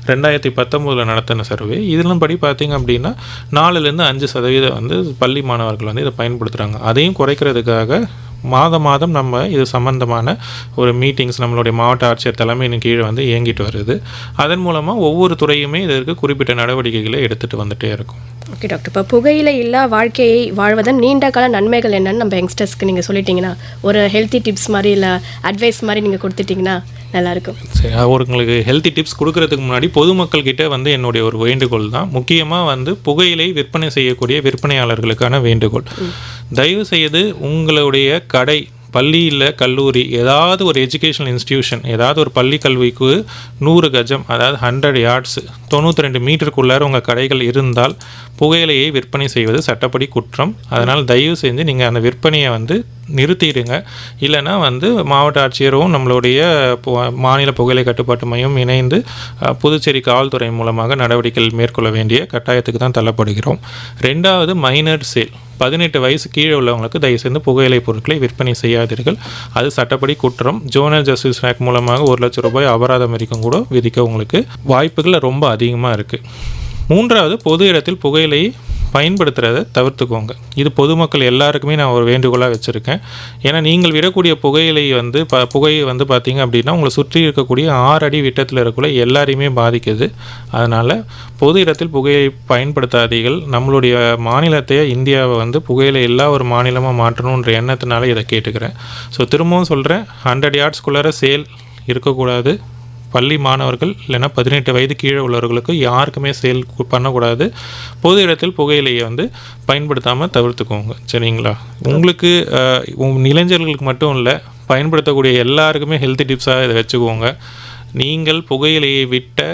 2019 நடத்தின சர்வே. இதெல்லாம் படி பார்த்திங்க அப்படின்னா 4லேருந்து 5% வந்து பள்ளி மாணவர்கள் வந்து இதை பயன்படுத்துகிறாங்க. அதையும் குறைக்கிறதுக்காக மாதம் நம்ம இது சம்பந்தமான ஒரு மீட்டிங்ஸ் நம்மளுடைய மாவட்ட ஆட்சியர் தலைமையின் கீழே வந்து இயங்கிட்டு வருது. அதன் மூலமாக ஒவ்வொரு துறையுமே இதற்கு குறிப்பிட்ட நடவடிக்கைகளை எடுத்துகிட்டு வந்துகிட்டே இருக்கும். ஓகே டாக்டர், இப்போ புகையிலை இல்லா வாழ்க்கையை வாழ்வதன் நீண்ட கால நன்மைகள் என்னன்னு நம்ம யங்ஸ்டர்ஸ்க்கு நீங்கள் சொல்லிட்டீங்கன்னா, ஒரு ஹெல்த்தி டிப்ஸ் மாதிரி இல்லை அட்வைஸ் மாதிரி நீங்கள் கொடுத்துட்டிங்கன்னா நல்லாயிருக்கும். சரி, உங்களுக்கு ஹெல்த்தி டிப்ஸ் கொடுக்கறதுக்கு முன்னாடி பொதுமக்கள்கிட்ட வந்து என்னுடைய ஒரு வேண்டுகோள் தான். முக்கியமாக வந்து புகையிலை விற்பனை செய்யக்கூடிய விற்பனையாளர்களுக்கான வேண்டுகோள், தயவு செய்து உங்களுடைய கடை, பள்ளி இல்லை கல்லூரி, ஏதாவது ஒரு எஜுகேஷனல் இன்ஸ்டிடியூஷன், ஏதாவது ஒரு பள்ளி கல்விக்கு 100 கஜம், அதாவது 100 யார்ட்ஸ் 92 மீட்டருக்குள்ளார உங்கள் கடைகள் இருந்தால் புகையிலையை விற்பனை செய்வது சட்டப்படி குற்றம். அதனால் தயவு செஞ்சு நீங்கள் அந்த விற்பனையை வந்து நிறுத்திடுங்க. இல்லைனா வந்து மாவட்ட ஆட்சியரும் நம்மளுடைய மாநில புகையிலை கட்டுப்பாட்டு மையம் இணைந்து புதுச்சேரி காவல்துறை மூலமாக நடவடிக்கைகள் மேற்கொள்ள வேண்டிய கட்டாயத்துக்கு தான் தள்ளப்படுகிறோம். 2வது மைனர் சேல், 18 வயசு கீழே உள்ளவங்களுக்கு தயவுசெய்து புகையிலை பொருட்களை விற்பனை செய்யாதீர்கள். அது சட்டப்படி குற்றம். ஜோனல் ஜஸ்டிஸ் ஆக்ட் மூலமாக 1 லட்சம் ரூபாய் அபராதம் வரைக்கும் கூட விதிக்க உங்களுக்கு வாய்ப்புகள் ரொம்ப அதிகமாக இருக்குது. 3வது பொது இடத்தில் புகையிலை பயன்படுத்துகிறத தவிர்த்துக்கோங்க. இது பொதுமக்கள் எல்லாருக்குமே நான் ஒரு வேண்டுகோளாக வச்சுருக்கேன். ஏன்னா நீங்கள் விடக்கூடிய புகையிலை வந்து புகையை வந்து பார்த்திங்க அப்படின்னா உங்களை சுற்றி இருக்கக்கூடிய 6 அடி விட்டத்தில் இருக்கக்குள்ள எல்லாரையுமே பாதிக்குது. அதனால் பொது இடத்தில் புகையை பயன்படுத்தாதீர்கள். நம்மளுடைய மாநிலத்தை, இந்தியாவை வந்து புகையிலை எல்லா ஒரு மாநிலமாக மாற்றணுன்ற எண்ணத்தினால இதை கேட்டுக்கிறேன். ஸோ திரும்பவும் சொல்கிறேன், 100 யார்ட்ஸ்குள்ளார சேல் இருக்கக்கூடாது. பள்ளி மாணவர்கள் இல்லைன்னா 18 வயது கீழே உள்ளவர்களுக்கு யாருக்குமே சேல் பண்ணக்கூடாது. பொது இடத்தில் புகையிலையை வந்து பயன்படுத்தாமல் தவிர்த்துக்கோங்க. சரிங்களா? உங்களுக்கு இளைஞர்களுக்கு மட்டும் இல்லை, பயன்படுத்தக்கூடிய எல்லாருக்குமே ஹெல்த்தி டிப்ஸாக இதை வச்சுக்கோங்க. நீங்கள் புகையிலையை விட்ட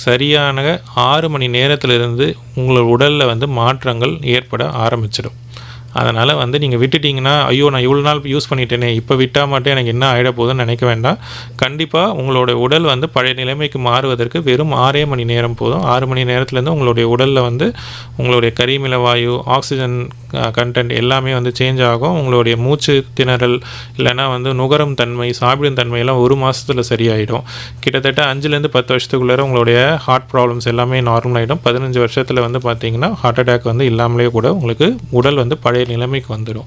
சரியான 6 மணி நேரத்திலிருந்து உங்கள் உடலில் வந்து மாற்றங்கள் ஏற்பட ஆரம்பிச்சிடும். அதனால் வந்து நீங்கள் விட்டுட்டிங்கன்னா, ஐயோ நான் இவ்வளோ நாள் யூஸ் பண்ணிட்டேனே, இப்போ விட்டால் மட்டும் எனக்கு என்ன ஆகிட போகுதுன்னு நினைக்க வேண்டாம். கண்டிப்பாக உங்களோட உடல் வந்து பழைய நிலைமைக்கு மாறுவதற்கு வெறும் 6 மணி நேரம் போதும். 6 மணி நேரத்துலேருந்து உங்களுடைய உடலில் வந்து உங்களுடைய கரிமில வாயு, ஆக்சிஜன் கண்டென்ட் எல்லாமே வந்து சேஞ்ச் ஆகும். உங்களுடைய மூச்சு திணறல் இல்லைனா வந்து நுகரும் தன்மை, சாப்பிடும் தன்மையெல்லாம் 1 மாதத்தில் சரியாயிடும். கிட்டத்தட்ட 5லேருந்து 10 வருஷத்துக்குள்ளே உங்களுடைய ஹார்ட் ப்ராப்ளம்ஸ் எல்லாமே நார்மல் ஆகிடும். 15 வருஷத்தில் வந்து பார்த்திங்கன்னா ஹார்ட் அட்டாக் வந்து இல்லாமலே கூட உங்களுக்கு உடல் வந்து பழைய நிலைமைக்கு வந்துடும்.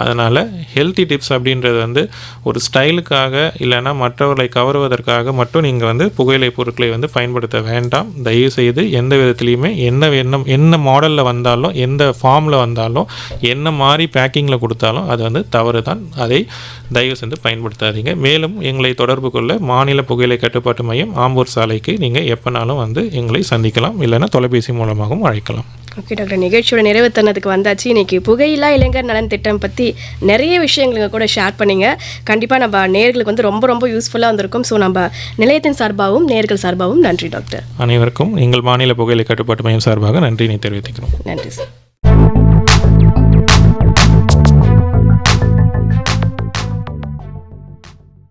அதனால் ஹெல்த்தி டிப்ஸ் அப்படின்றது வந்து ஒரு ஸ்டைலுக்காக இல்லைனா மற்றவர்களை கவருவதற்காக மட்டும் நீங்கள் வந்து புகையிலை பொருட்களை வந்து பயன்படுத்த வேண்டாம். தயவுசெய்து எந்த விதத்துலையுமே என்ன மாடலில் வந்தாலும், எந்த ஃபார்மில் வந்தாலும், என்ன மாதிரி பேக்கிங்கில் கொடுத்தாலும் அது வந்து தவறு தான். அதை தயவு செஞ்சு பயன்படுத்தாதீங்க. மேலும் எங்களை தொடர்பு கொள்ள மாநில புகையிலை கட்டுப்பாட்டு மையம், ஆம்பூர் சாலைக்கு நீங்கள் எப்போனாலும் வந்து எங்களை சந்திக்கலாம். இல்லைன்னா தொலைபேசி மூலமாகவும் அழைக்கலாம். ஓகே டாக்டர், நிகழ்ச்சியோட நிறைவு தருணத்துக்கு வந்தாச்சு. இன்றைக்கி புகையில்லா இளைஞர் நலன் திட்டம் பற்றி நிறைய விஷயங்களை கூட ஷேர் பண்ணிங்க. கண்டிப்பாக நம்ம நேயர்களுக்கு வந்து ரொம்ப ரொம்ப யூஸ்ஃபுல்லாக வந்திருக்கும். ஸோ நம்ம நிலையத்தின் சார்பாகவும் நேயர்கள் சார்பாகவும் நன்றி டாக்டர். அனைவருக்கும் எங்கள் மாநில புகையிலை கட்டுப்பாட்டு மையம் சார்பாக நன்றினை தெரிவித்துக்கிறோம். நன்றி சார்.